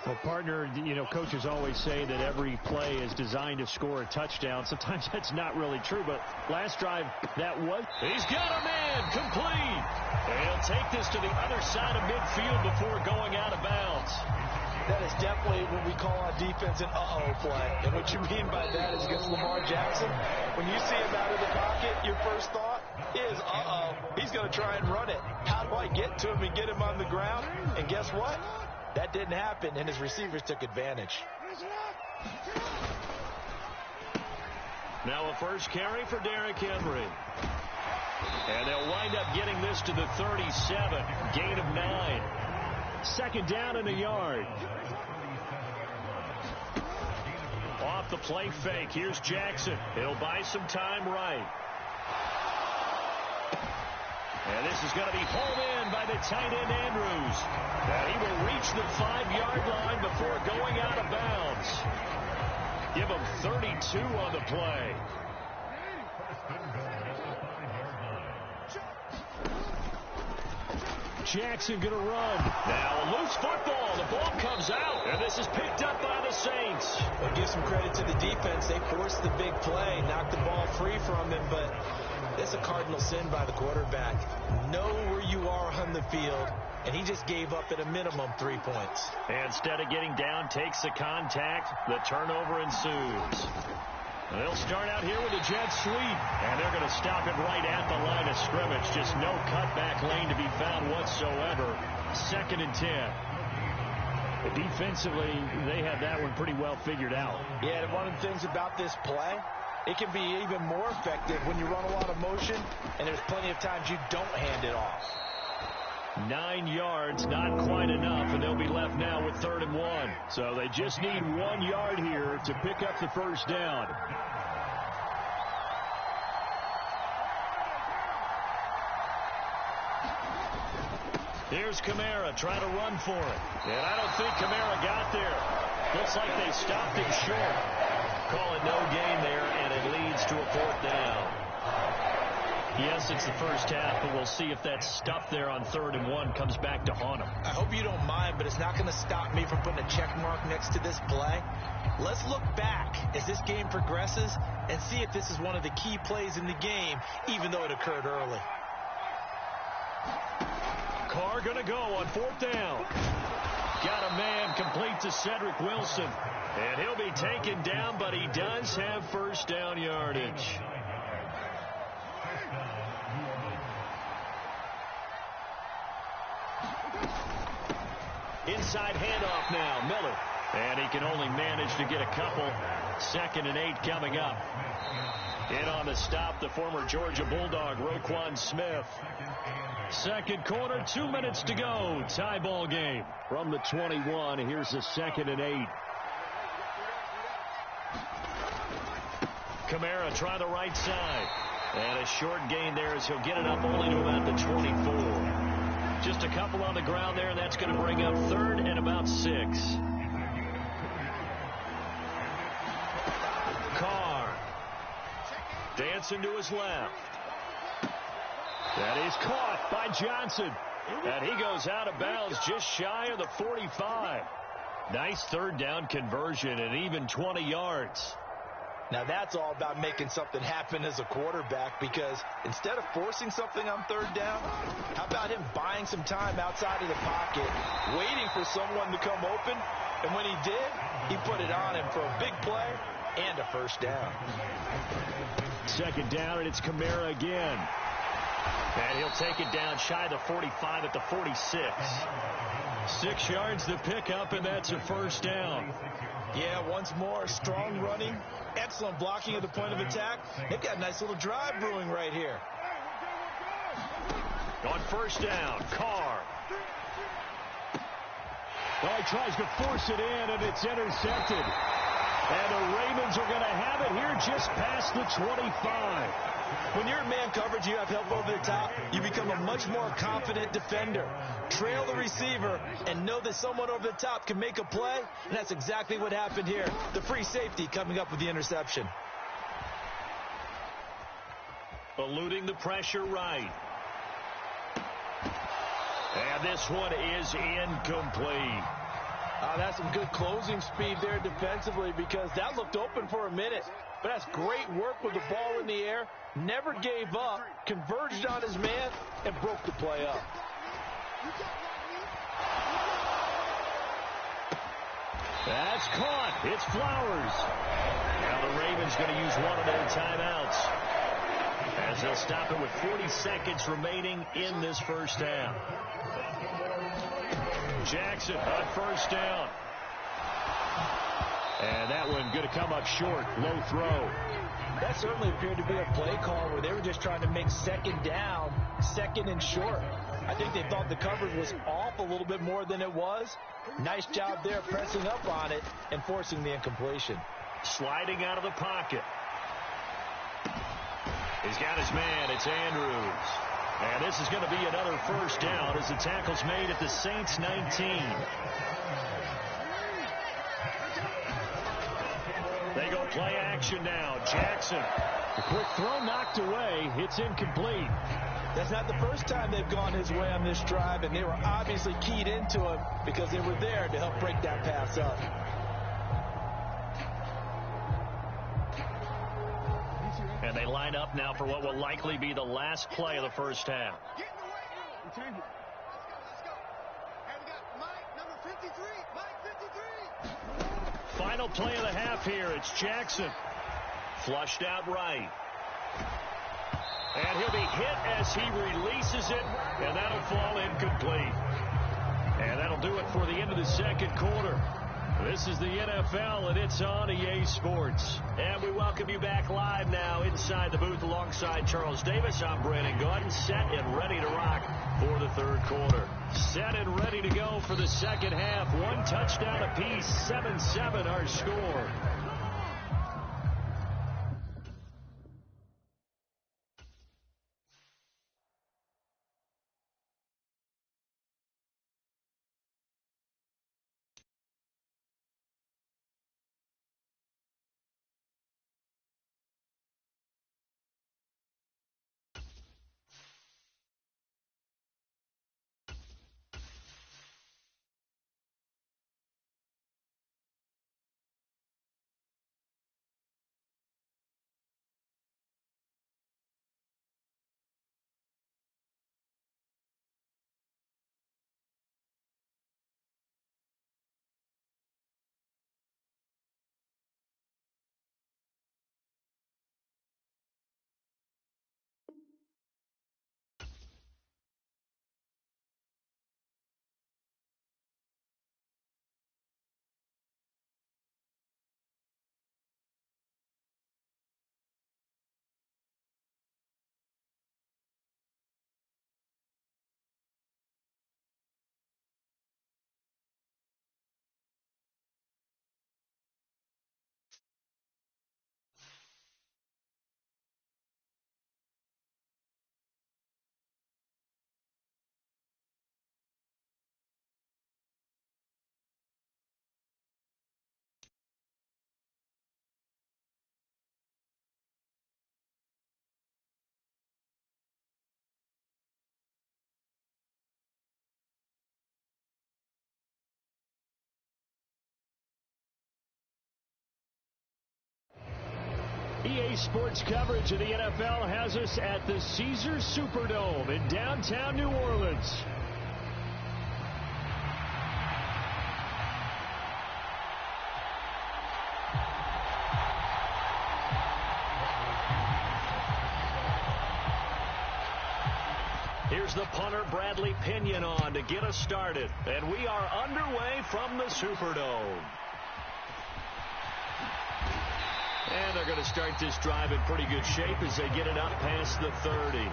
Well, partner, you know, coaches always say that every play is designed to score a touchdown. Sometimes that's not really true, but last drive, that was. He's got a man complete. And he'll take this to the other side of midfield before going out of bounds. That is definitely what we call on defense an uh-oh play. And what you mean by that is against Lamar Jackson, when you see him out of the pocket, your first thought is, uh-oh, he's going to try and run it. How do I get to him and get him on the ground? And guess what? That didn't happen, and his receivers took advantage. Now a first carry for Derrick Henry. And they'll wind up getting this to the 37. Gain of 9. 2nd down and a yard. Off the play fake. Here's Jackson. He'll buy some time right. And this is going to be hauled in by the tight end Andrews. And he will reach the 5-yard line before going out of bounds. Give him 32 on the play. Jackson going to run. Now a loose football. The ball comes out. And this is picked up by the Saints. Well, give some credit to the defense. They forced the big play, knocked the ball free from him, but it's a cardinal sin by the quarterback. Know where you are on the field, and he just gave up at a minimum 3 points. And instead of getting down, takes the contact. The turnover ensues. They'll start out here with a jet sweep, and they're going to stop it right at the line of scrimmage. Just no cutback lane to be found whatsoever. 2nd and 10. But defensively, they had that one pretty well figured out. Yeah, and one of the things about this play, it can be even more effective when you run a lot of motion, and there's plenty of times you don't hand it off. 9 yards, not quite enough, and they'll be left now with 3rd and 1. So they just need 1 yard here to pick up the first down. Here's Kamara trying to run for it. And I don't think Kamara got there. Looks like they stopped him short. Call it no gain there, and it leads to a 4th down. Yes, it's the first half, but we'll see if that stuff there on 3rd and 1 comes back to haunt him. I hope you don't mind, but it's not going to stop me from putting a check mark next to this play. Let's look back as this game progresses and see if this is one of the key plays in the game, even though it occurred early. Carr going to go on 4th down. Got a man complete to Cedric Wilson. And he'll be taken down, but he does have first down yardage. Inside handoff now, Miller. And he can only manage to get a couple. 2nd and 8 coming up. In on the stop, the former Georgia Bulldog, Roquan Smith. Second quarter, 2 minutes to go. Tie ball game. From the 21, here's the 2nd and 8. Kamara try the right side. And a short gain there as he'll get it up only to about the 24. Just a couple on the ground there, and that's going to bring up 3rd and about 6. Carr. Dancing to his left. That is caught by Johnson. And he goes out of bounds just shy of the 45. Nice 3rd down conversion and even 20 yards. Now that's all about making something happen as a quarterback, because instead of forcing something on 3rd down, how about him buying some time outside of the pocket, waiting for someone to come open, and when he did, he put it on him for a big play and a first down. 2nd down, and it's Kamara again. And he'll take it down shy of the 45 at the 46. 6 yards to pick up, and that's a first down. Yeah, once more, strong running, excellent blocking at the point of attack. They've got a nice little drive brewing right here. On 1st down, Carr. Well, he tries to force it in, and it's intercepted. And the Ravens are going to have it here just past the 25. When you're in man coverage, you have help over the top, you become a much more confident defender. Trail the receiver and know that someone over the top can make a play, and that's exactly what happened here. The free safety coming up with the interception. Eluding the pressure right. And this one is incomplete. That's some good closing speed there defensively, because that looked open for a minute. But that's great work with the ball in the air. Never gave up, converged on his man, and broke the play up. That's caught. It's Flowers. Now the Ravens going to use one of their timeouts, as they'll stop it with 40 seconds remaining in this first half. Jackson on 1st down. And that one going to come up short. Low throw. That certainly appeared to be a play call where they were just trying to make 2nd down, 2nd and short. I think they thought the coverage was off a little bit more than it was. Nice job there pressing up on it and forcing the incompletion. Sliding out of the pocket. He's got his man. It's Andrews. And this is going to be another first down as the tackle's made at the Saints 19. They go play action now. Jackson. The quick throw knocked away. It's incomplete. That's not the first time they've gone his way on this drive, and they were obviously keyed into him because they were there to help break that pass up. And they line up now for what will likely be the last play of the first half. Final play of the half here. It's Jackson. Flushed out right. And he'll be hit as he releases it, and that'll fall incomplete. And that'll do it for the end of the second quarter. This is the NFL, and it's on EA Sports. And we welcome you back live now inside the booth alongside Charles Davis. I'm Brandon Gaudin, set and ready to rock for the third quarter. Set and ready to go for the second half. One touchdown apiece, 7-7 our score. EA Sports coverage of the NFL has us at the Caesars Superdome in downtown New Orleans. Here's the punter, Bradley Pinion, on to get us started. And we are underway from the Superdome. And they're going to start this drive in pretty good shape as they get it up past the 30.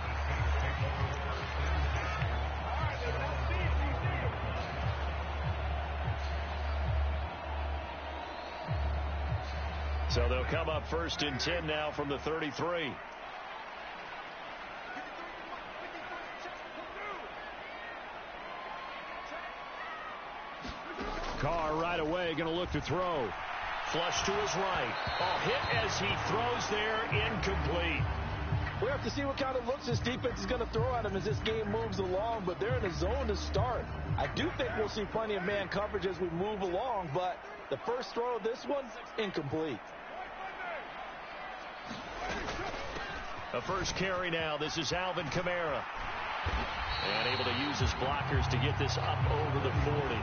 So they'll come up 1st and 10 now from the 33. Carr right away going to look to throw. Flush to his right. Oh, hit as he throws there, incomplete. We have to see what kind of looks this defense is going to throw at him as this game moves along, but they're in a zone to start. I do think we'll see plenty of man coverage as we move along, but the first throw of this one, incomplete. The first carry now. This is Alvin Kamara. And able to use his blockers to get this up over the 40.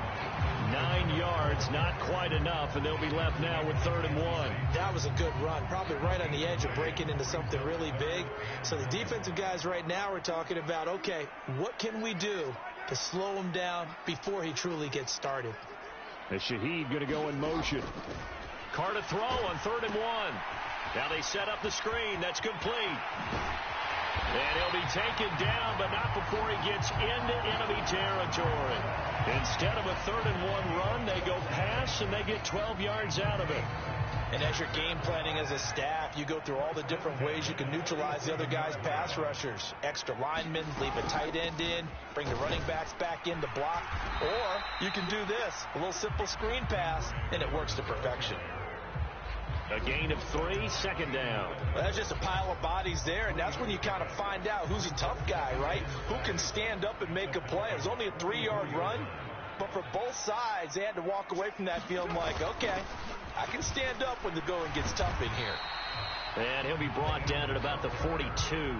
9 yards, not quite enough, and they'll be left now with 3rd and 1. That was a good run, probably right on the edge of breaking into something really big. So the defensive guys right now are talking about, okay, what can we do to slow him down before he truly gets started? As Shaheed going to go in motion. Carr to throw on 3rd and 1. Now they set up the screen. That's complete. And he'll be taken down, but not before he gets into enemy territory. Instead of a 3rd and 1 run, they go pass, and they get 12 yards out of it. And as you're game planning as a staff, you go through all the different ways you can neutralize the other guy's pass rushers. Extra linemen, leave a tight end in, bring the running backs back in to block. Or you can do this, a little simple screen pass, and it works to perfection. A gain of 3, 2nd down. Well, that's just a pile of bodies there, and that's when you kind of find out who's a tough guy, right? Who can stand up and make a play. It was only a 3-yard run, but for both sides, they had to walk away from that field like, okay, I can stand up when the going gets tough in here. And he'll be brought down at about the 42.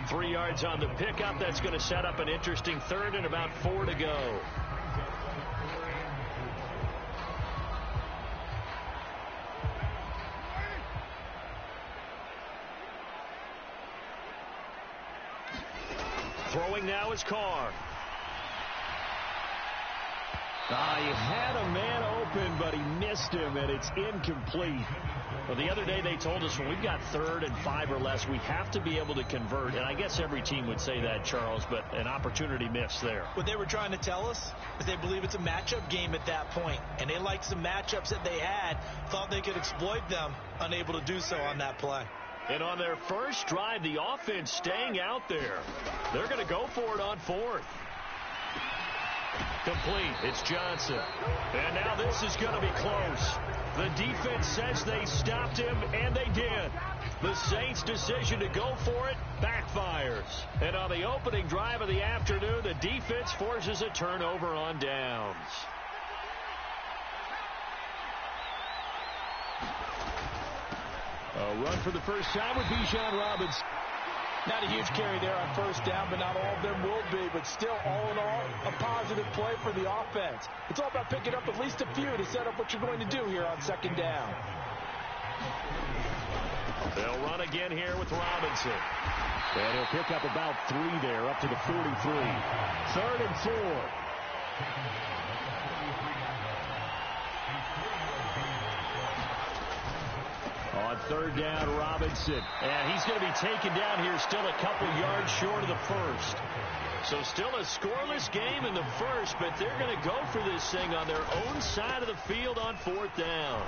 3 yards on the pickup. That's going to set up an interesting 3rd and about 4 to go. Throwing now is Carr. He had a man open, but he missed him, and it's incomplete. Well, the other day they told us when we've got 3rd and 5 or less, we have to be able to convert. And I guess every team would say that, Charles, but an opportunity missed there. What they were trying to tell us is they believe it's a matchup game at that point, and they liked some matchups that they had, thought they could exploit them, unable to do so on that play. And on their first drive, the offense staying out there. They're going to go for it on 4th. Complete. It's Johnson. And now this is going to be close. The defense says they stopped him, and they did. The Saints' decision to go for it backfires. And on the opening drive of the afternoon, the defense forces a turnover on downs. A run for the first time with Bijan Robinson. Not a huge carry there on 1st down, but not all of them will be. But still, all in all, a positive play for the offense. It's all about picking up at least a few to set up what you're going to do here on 2nd down. They'll run again here with Robinson. And he'll pick up about 3 there, up to the 43. 3rd and 4. On 3rd down, Robinson. And he's going to be taken down here, still a couple yards short of the 1st. So still a scoreless game in the 1st, but they're going to go for this thing on their own side of the field on 4th down.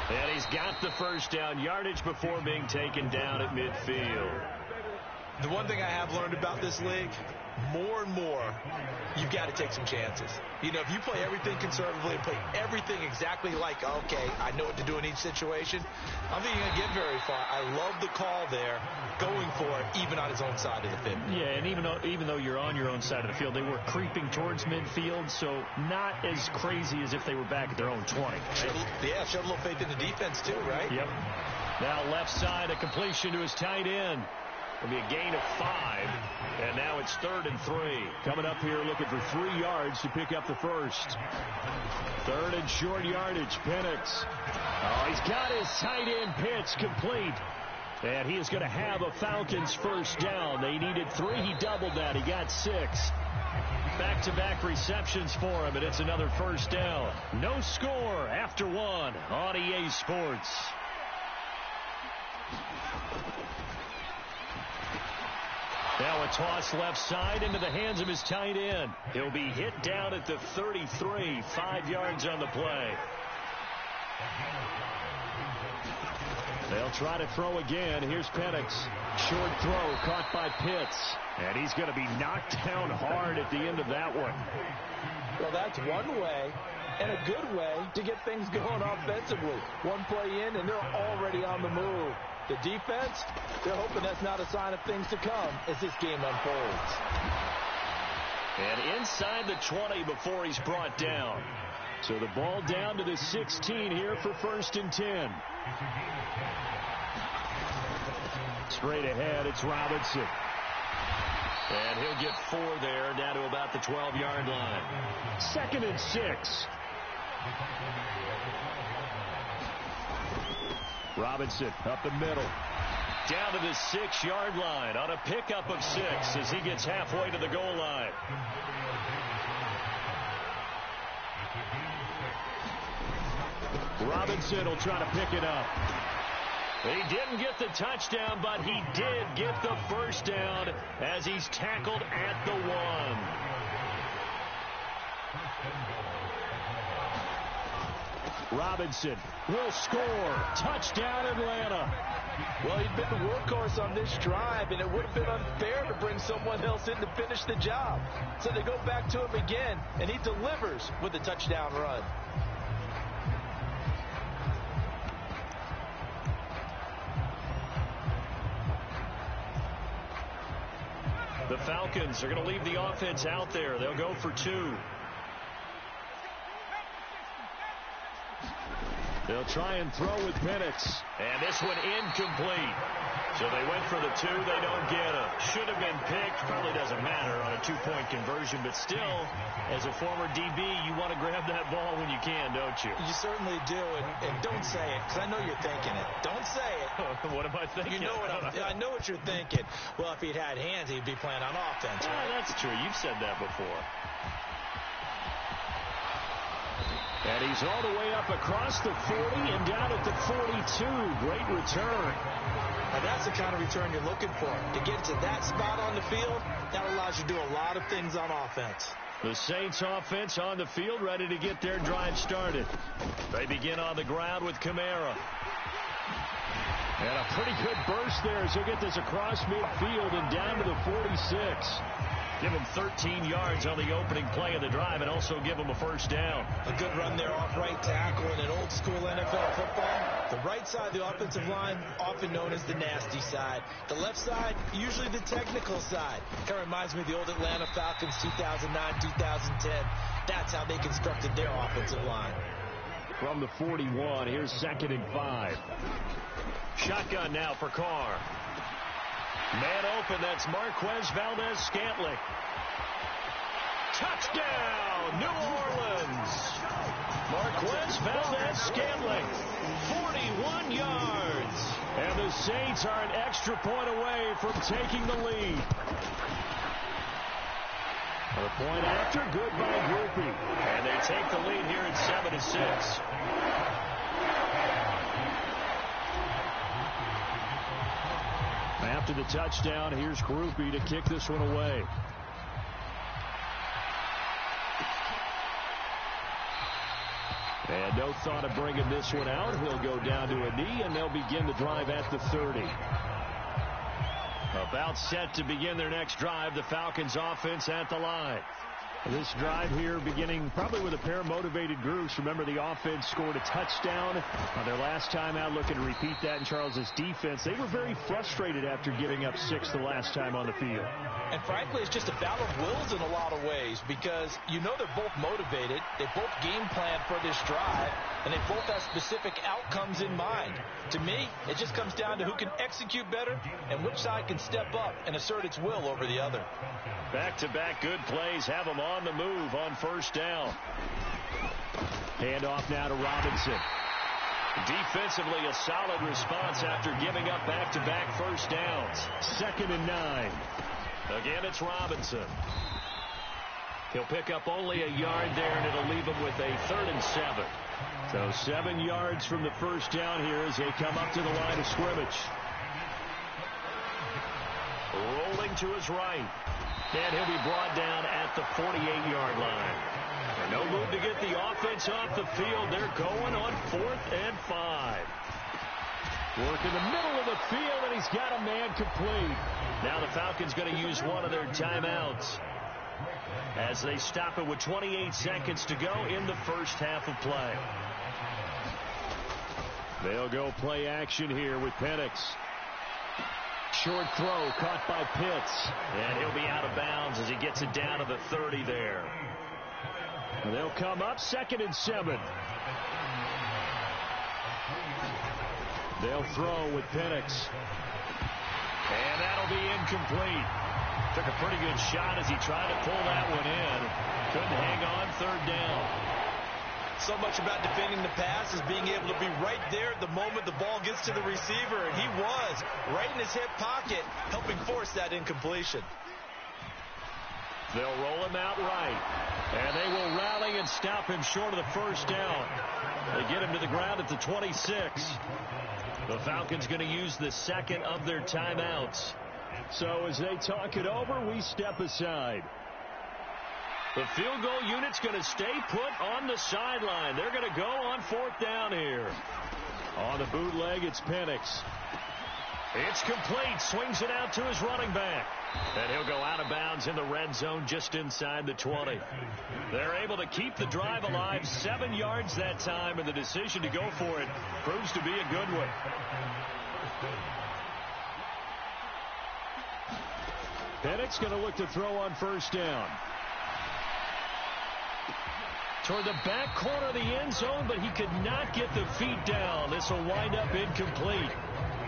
And he's got the 1st down, yardage before being taken down at midfield. The one thing I have learned about this league, more and more, you've got to take some chances. You know, if you play everything conservatively and play everything exactly like, okay, I know what to do in each situation, I don't think you're going to get very far. I love the call there, going for it, even on his own side of the field. Yeah, and even though you're on your own side of the field, they were creeping towards midfield, so not as crazy as if they were back at their own 20. Showed a little faith in the defense, too, right? Yep. Now left side, a completion to his tight end. It'll be a gain of 5. And now it's 3rd and 3. Coming up here looking for 3 yards to pick up the first. 3rd and short yardage. Penix. Oh, he's got his tight end pitch complete. And he is going to have a Falcons first down. They needed 3. He doubled that. He got 6. Back-to-back receptions for him, and it's another first down. No score after 1 on EA Sports. Now a toss left side into the hands of his tight end. He'll be hit down at the 33, 5 yards on the play. They'll try to throw again. Here's Penix. Short throw caught by Pitts. And he's going to be knocked down hard at the end of that one. Well, that's one way and a good way to get things going offensively. One play in, and they're already on the move. The defense, they're hoping that's not a sign of things to come as this game unfolds. And inside the 20 before he's brought down. So the ball down to the 16 here for 1st and 10. Straight ahead, it's Robinson. And he'll get 4 there, down to about the 12-yard line. 2nd and 6. Robinson up the middle. Down to the 6-yard line on a pickup of 6 as he gets halfway to the goal line. Robinson will try to pick it up. He didn't get the touchdown, but he did get the first down as he's tackled at the 1. Robinson will score. Touchdown, Atlanta. Well, he'd been the workhorse on this drive, and it would have been unfair to bring someone else in to finish the job. So they go back to him again, and he delivers with a touchdown run. The Falcons are going to leave the offense out there. They'll go for 2. They'll try and throw with Penix. And this one incomplete. So they went for the 2. They don't get it. Should have been picked. Probably doesn't matter on a 2-point conversion. But still, as a former DB, you want to grab that ball when you can, don't you? You certainly do. And don't say it, because I know you're thinking it. Don't say it. What am I thinking? You know what I know what you're thinking. Well, if he'd had hands, he'd be playing on offense. Right? That's true. You've said that before. And he's all the way up across the 40 and down at the 42. Great return. Now that's the kind of return you're looking for. To get to that spot on the field, that allows you to do a lot of things on offense. The Saints offense on the field, ready to get their drive started. They begin on the ground with Kamara. And a pretty good burst there as he'll get this across midfield and down to the 46. Give him 13 yards on the opening play of the drive and also give him a first down. A good run there off right tackle in an old school NFL football. The right side of the offensive line, often known as the nasty side. The left side, usually the technical side. Kind of reminds me of the old Atlanta Falcons 2009, 2010. That's how they constructed their offensive line. From the 41, here's 2nd and 5. Shotgun now for Carr. Man open, that's Marquez Valdez-Scantling. Touchdown, New Orleans. Marquez Valdez-Scantling, 41 yards. And the Saints are an extra point away from taking the lead. A point after, good by Groupie. And they take the lead here at 7-6. After the touchdown, here's Groupie to kick this one away. And no thought of bringing this one out. He'll go down to a knee, and they'll begin the drive at the 30. About set to begin their next drive, the Falcons offense at the line. This drive here beginning probably with a pair of motivated groups. Remember, the offense scored a touchdown on their last time out, looking to repeat that in Charles's defense. They were very frustrated after giving up 6 the last time on the field. And frankly, it's just a battle of wills in a lot of ways, because you know they're both motivated. They both game plan for this drive, and they both have specific outcomes in mind. To me, it just comes down to who can execute better and which side can step up and assert its will over the other. Back-to-back good plays have them on the move on first down. Hand off now to Robinson. Defensively, a solid response after giving up back-to-back first downs. 2nd and 9. Again, it's Robinson. He'll pick up only a yard there, and it'll leave him with a 3rd and 7. So 7 yards from the first down here as they come up to the line of scrimmage. Rolling to his right. And he'll be brought down at the 48-yard line. No move to get the offense off the field. They're going on 4th and 5. Work in the middle of the field, and he's got a man complete. Now the Falcons going to use one of their timeouts as they stop it with 28 seconds to go in the first half of play. They'll go play action here with Penix. Short throw caught by Pitts, and he'll be out of bounds as he gets it down to the 30 there. They'll come up 2nd and 7. They'll throw with Penix, and that'll be incomplete. Took a pretty good shot as he tried to pull that one in. Couldn't hang on 3rd down. So much about defending the pass is being able to be right there at the moment the ball gets to the receiver, and he was right in his hip pocket, helping force that incompletion. They'll roll him out right, and they will rally and stop him short of the first down. They get him to the ground at the 26. The Falcons going to use the 2nd of their timeouts. So as they talk it over, we step aside. The field goal unit's going to stay put on the sideline. They're going to go on 4th down here. On the bootleg, it's Penix. It's complete. Swings it out to his running back. And he'll go out of bounds in the red zone just inside the 20. They're able to keep the drive alive. 7 yards that time, and the decision to go for it proves to be a good one. Penix going to look to throw on first down. Toward the back corner of the end zone, but he could not get the feet down. This will wind up incomplete.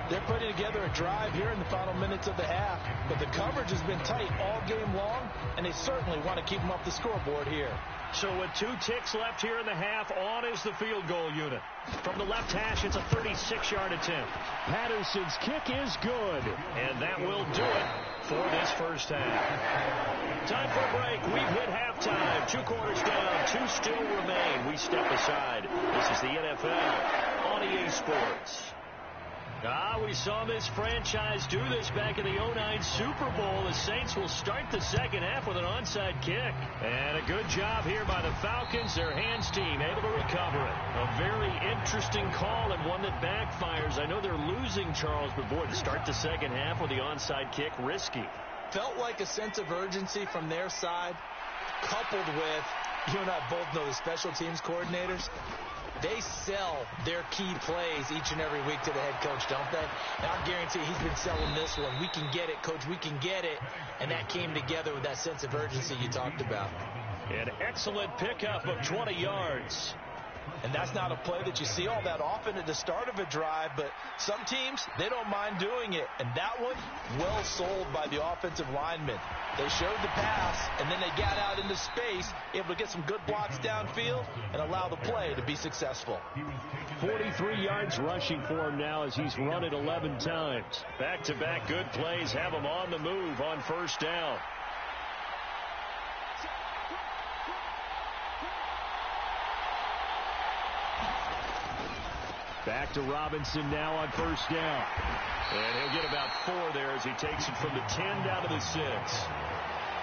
They're putting together a drive here in the final minutes of the half, but the coverage has been tight all game long, and they certainly want to keep them off the scoreboard here. So with 2 ticks left here in the half, on is the field goal unit. From the left hash, it's a 36-yard attempt. Patterson's kick is good, and that will do it for this first half. Time for a break. We've hit halftime. 2 quarters down, 2 still remain. We step aside. This is the NFL on EA Sports. We saw this franchise do this back in the 09 Super Bowl. The Saints will start the second half with an onside kick. And a good job here by the Falcons. Their hands team able to recover it. A very interesting call and one that backfires. I know they're losing, Charles, but boy, to start the second half with the onside kick, risky. Felt like a sense of urgency from their side, coupled with, you and I both know the special teams coordinators. They sell their key plays each and every week to the head coach, don't they? And I guarantee he's been selling this one. We can get it, coach. We can get it. And that came together with that sense of urgency you talked about. An excellent pickup of 20 yards. And that's not a play that you see all that often at the start of a drive, but some teams, they don't mind doing it. And that one, well sold by the offensive linemen. They showed the pass, and then they got out into space, able to get some good blocks downfield and allow the play to be successful. 43 yards rushing for him now as he's run it 11 times. Back-to-back good plays have him on the move on first down. Back to Robinson now on first down. And he'll get about 4 there as he takes it from the 10 down to the 6.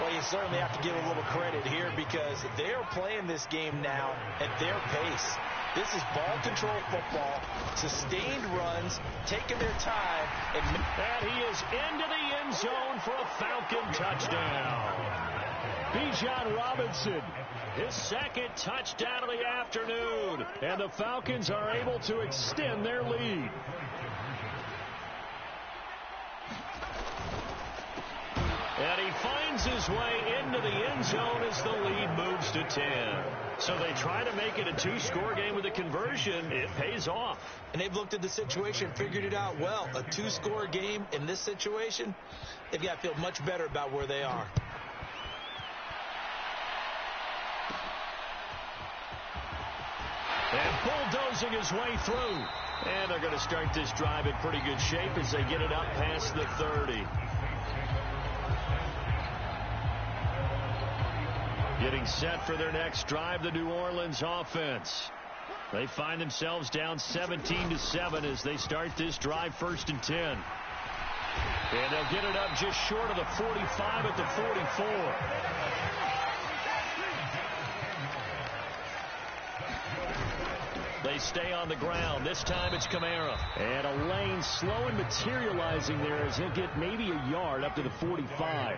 Well, you certainly have to give a little credit here because they're playing this game now at their pace. This is ball control football, sustained runs, taking their time. And he is into the end zone for a Falcon touchdown. Bijan Robinson, his second touchdown of the afternoon. And the Falcons are able to extend their lead. And he finds his way into the end zone as the lead moves to 10. So they try to make it a two-score game with a conversion. It pays off. And they've looked at the situation, figured it out well. A two-score game in this situation, they've got to feel much better about where they are. And bulldozing his way through. And they're going to start this drive in pretty good shape as they get it up past the 30. Getting set for their next drive, the New Orleans offense. They find themselves down 17-7 as they start this drive, 1st and 10. And they'll get it up just short of the 45 at the 44. They stay on the ground. This time it's Kamara. And a lane slow and materializing there as he'll get maybe a yard up to the 45.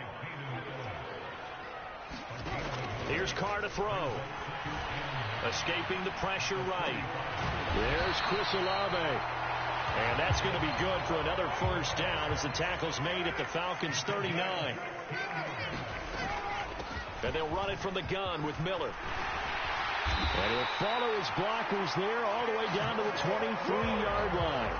Here's Carr to throw. Escaping the pressure right. There's Chris Olave. And that's going to be good for another first down as the tackle's made at the Falcons' 39. And they'll run it from the gun with Miller. And he'll follow his blockers there all the way down to the 23-yard line.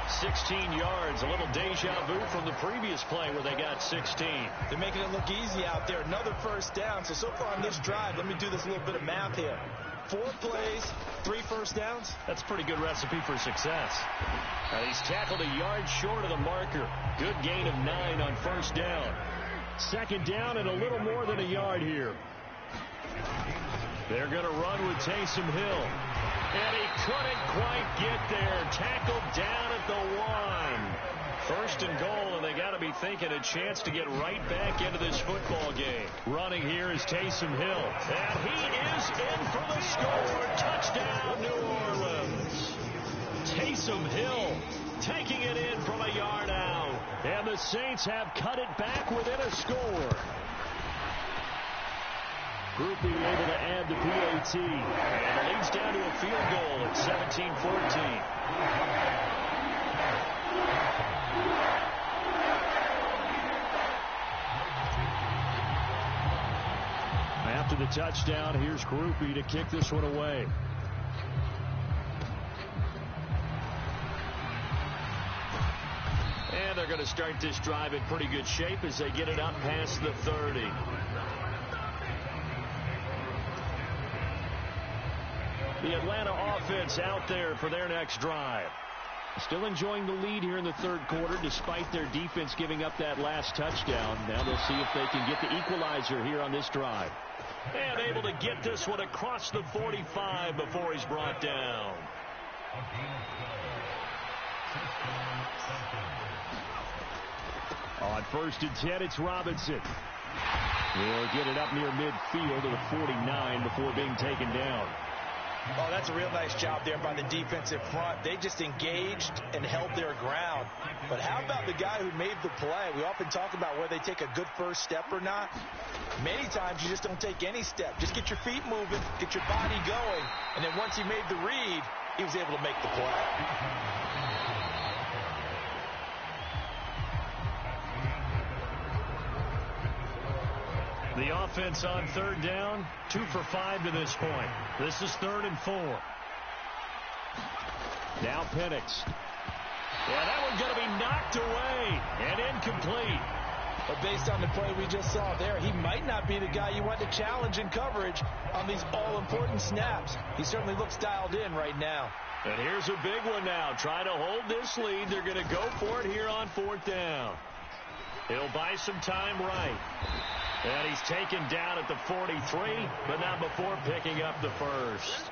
16 yards, a little deja vu from the previous play where they got 16. They're making it look easy out there. Another first down. So far on this drive, let me do this little bit of math here. 4 plays, 3 first downs. That's a pretty good recipe for success. Now he's tackled a yard short of the marker. Good gain of 9 on first down. 2nd down and a little more than a yard here. They're going to run with Taysom Hill. And he couldn't quite get there. Tackled down at the 1. 1st and goal, and they got to be thinking a chance to get right back into this football game. Running here is Taysom Hill. And he is in for the score. Touchdown, New Orleans. Taysom Hill taking it in from a yard out. And the Saints have cut it back within a score. Groupie able to add the PAT. And it leads down to a field goal at 17-14. After the touchdown, here's Groupie to kick this one away. And they're going to start this drive in pretty good shape as they get it up past the 30. The Atlanta offense out there for their next drive. Still enjoying the lead here in the 3rd quarter despite their defense giving up that last touchdown. Now they'll see if they can get the equalizer here on this drive. And able to get this one across the 45 before he's brought down. On 1st and 10, it's Robinson. He'll get it up near midfield to the 49 before being taken down. Oh, that's a real nice job there by the defensive front. They just engaged and held their ground. But how about the guy who made the play? We often talk about whether they take a good first step or not. Many times you just don't take any step. Just get your feet moving, get your body going, and then once he made the read, he was able to make the play. The offense on 3rd down, 2 for 5 to this point. This is 3rd and 4. Now Penix. Yeah, that one's going to be knocked away and incomplete. But based on the play we just saw there, he might not be the guy you want to challenge in coverage on these all-important snaps. He certainly looks dialed in right now. And here's a big one now. Trying to hold this lead. They're going to go for it here on 4th down. He'll buy some time right. And he's taken down at the 43, but not before picking up the first.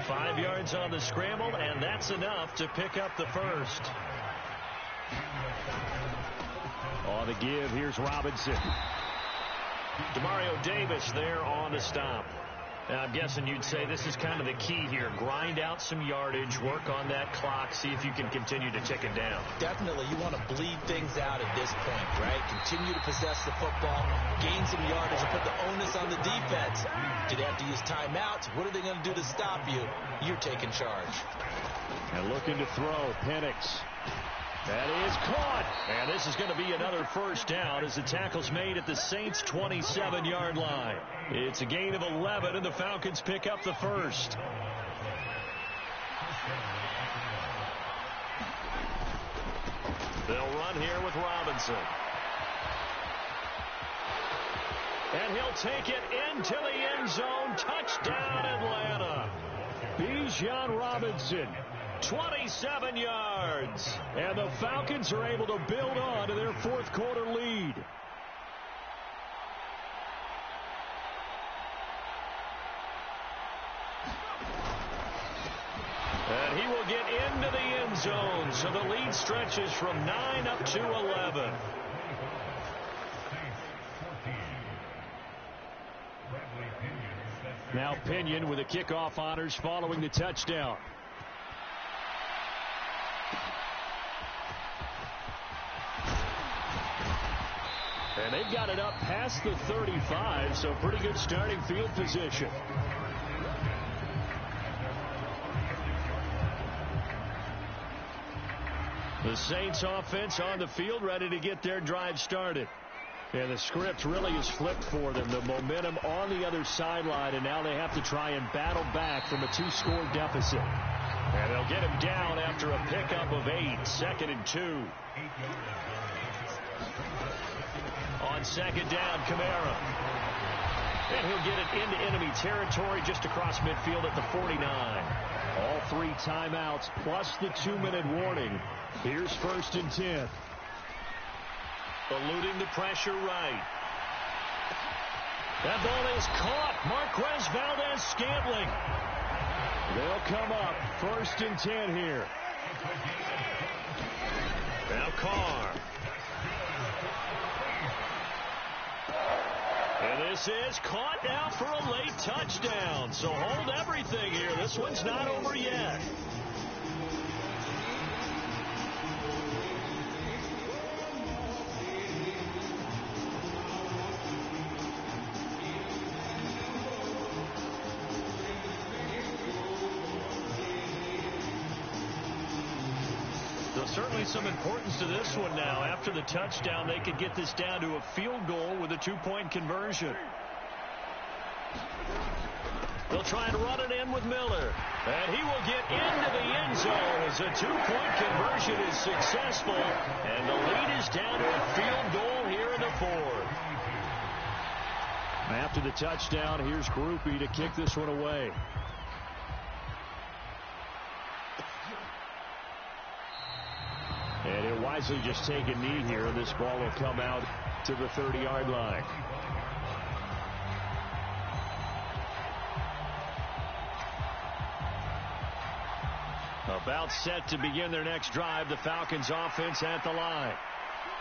5 yards on the scramble, and that's enough to pick up the first. On the give, here's Robinson. Demario Davis there on the stop. I'm guessing you'd say this is kind of the key here. Grind out some yardage, work on that clock, see if you can continue to tick it down. Definitely. You want to bleed things out at this point, right? Continue to possess the football, gain some yardage, and put the onus on the defense. Do they have to use timeouts? What are they going to do to stop you? You're taking charge. And looking to throw, Penix. That is caught. And this is going to be another first down as the tackle's made at the Saints' 27-yard line. It's a gain of 11, and the Falcons pick up the first. They'll run here with Robinson. And he'll take it into the end zone. Touchdown, Atlanta. Bijan Robinson. 27 yards. And the Falcons are able to build on to their fourth quarter lead. And he will get into the end zone. So the lead stretches from 9 up to 11. Now Pinion with the kickoff honors following the touchdown. And they've got it up past the 35, so pretty good starting field position. The Saints offense on the field ready to get their drive started. And the script really is flipped for them. The momentum on the other sideline, and now they have to try and battle back from a 2-score deficit. And they'll get him down after a pickup of 8, 2nd and 2. On second down, Kamara. And he'll get it into enemy territory just across midfield at the 49. All 3 timeouts plus the 2-minute warning. Here's 1st and 10. Eluding the pressure right. That ball is caught. Marquez Valdez-Scantling. They'll come up 1st and 10 here. Now Carr. And this is caught now for a late touchdown. So hold everything here. This one's not over yet. Certainly some importance to this one now. After the touchdown, they could get this down to a field goal with a 2-point conversion. They'll try and run it in with Miller. And he will get into the end zone as a 2-point conversion is successful. And the lead is down to a field goal here in the 4th. After the touchdown, here's Groupie to kick this one away. And he'll wisely just take a knee here. This ball will come out to the 30-yard line. About set to begin their next drive. The Falcons offense at the line.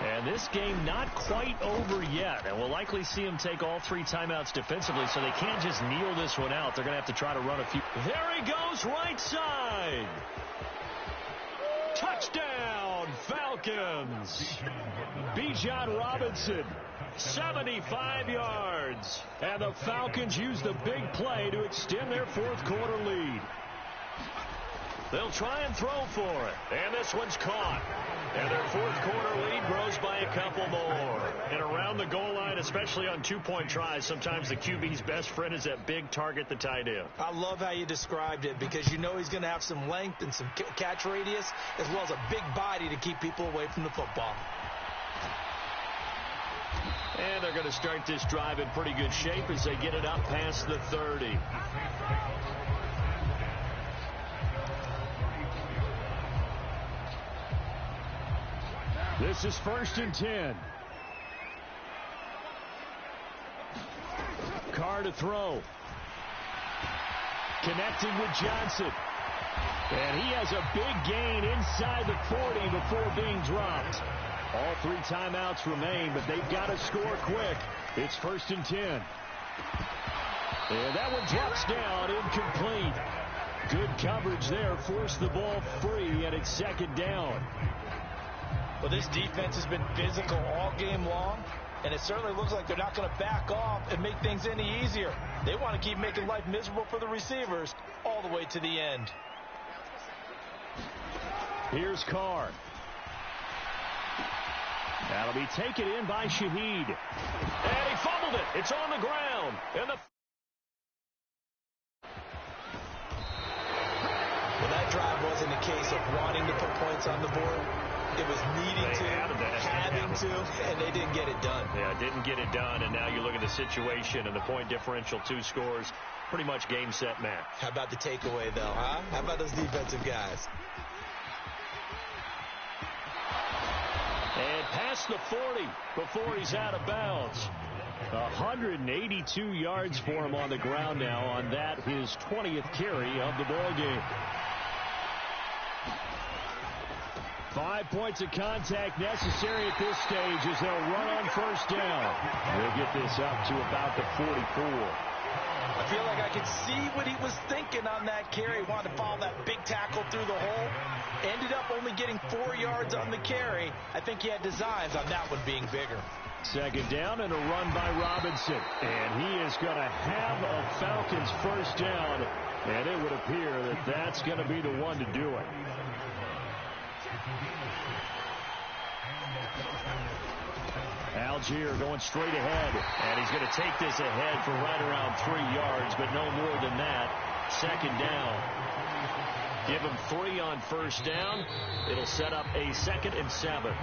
And this game not quite over yet. And we'll likely see them take all 3 timeouts defensively, so they can't just kneel this one out. They're going to have to try to run a few. There he goes, right side. Touchdown, Falcons. Bijan Robinson, 75 yards. And the Falcons use the big play to extend their fourth quarter lead. They'll try and throw for it. And this one's caught. And their fourth quarter lead grows by a couple more. And around the goal line, especially on 2-point tries, sometimes the QB's best friend is that big target, the tight end. I love how you described it, because you know he's going to have some length and some catch radius, as well as a big body to keep people away from the football. And they're going to start this drive in pretty good shape as they get it up past the 30. This is 1st and 10. Carr to throw. Connecting with Johnson. And he has a big gain inside the 40 before being dropped. All 3 timeouts remain, but they've got to score quick. It's 1st and 10. And that one drops down, incomplete. Good coverage there, forced the ball free, and it's second down. Well, this defense has been physical all game long, and it certainly looks like they're not going to back off and make things any easier. They want to keep making life miserable for the receivers all the way to the end. Here's Carr. That'll be taken in by Shaheed. And he fumbled it. It's on the ground. And Well, that drive wasn't a case of wanting to put points on the board. It was needing to, having to, and they didn't get it done. Yeah, didn't get it done, and now you look at the situation and the point differential, 2 scores, pretty much game, set, match. How about the takeaway, though, huh? How about those defensive guys? And past the 40 before he's out of bounds. 182 yards for him on the ground now on that, his 20th carry of the ball game. 5 points of contact necessary at this stage as they'll run on first down. They'll get this up to about the 44. I feel like I could see what he was thinking on that carry. Wanted to follow that big tackle through the hole. Ended up only getting 4 yards on the carry. I think he had designs on that one being bigger. Second down and a run by Robinson. And he is going to have a Falcons first down. And it would appear that that's going to be the one to do it. LLe-ge-nd going straight ahead, and he's going to take this ahead for right around 3 yards, but no more than that. Second down. Give him 3 on first down. It'll set up a 2nd and 7.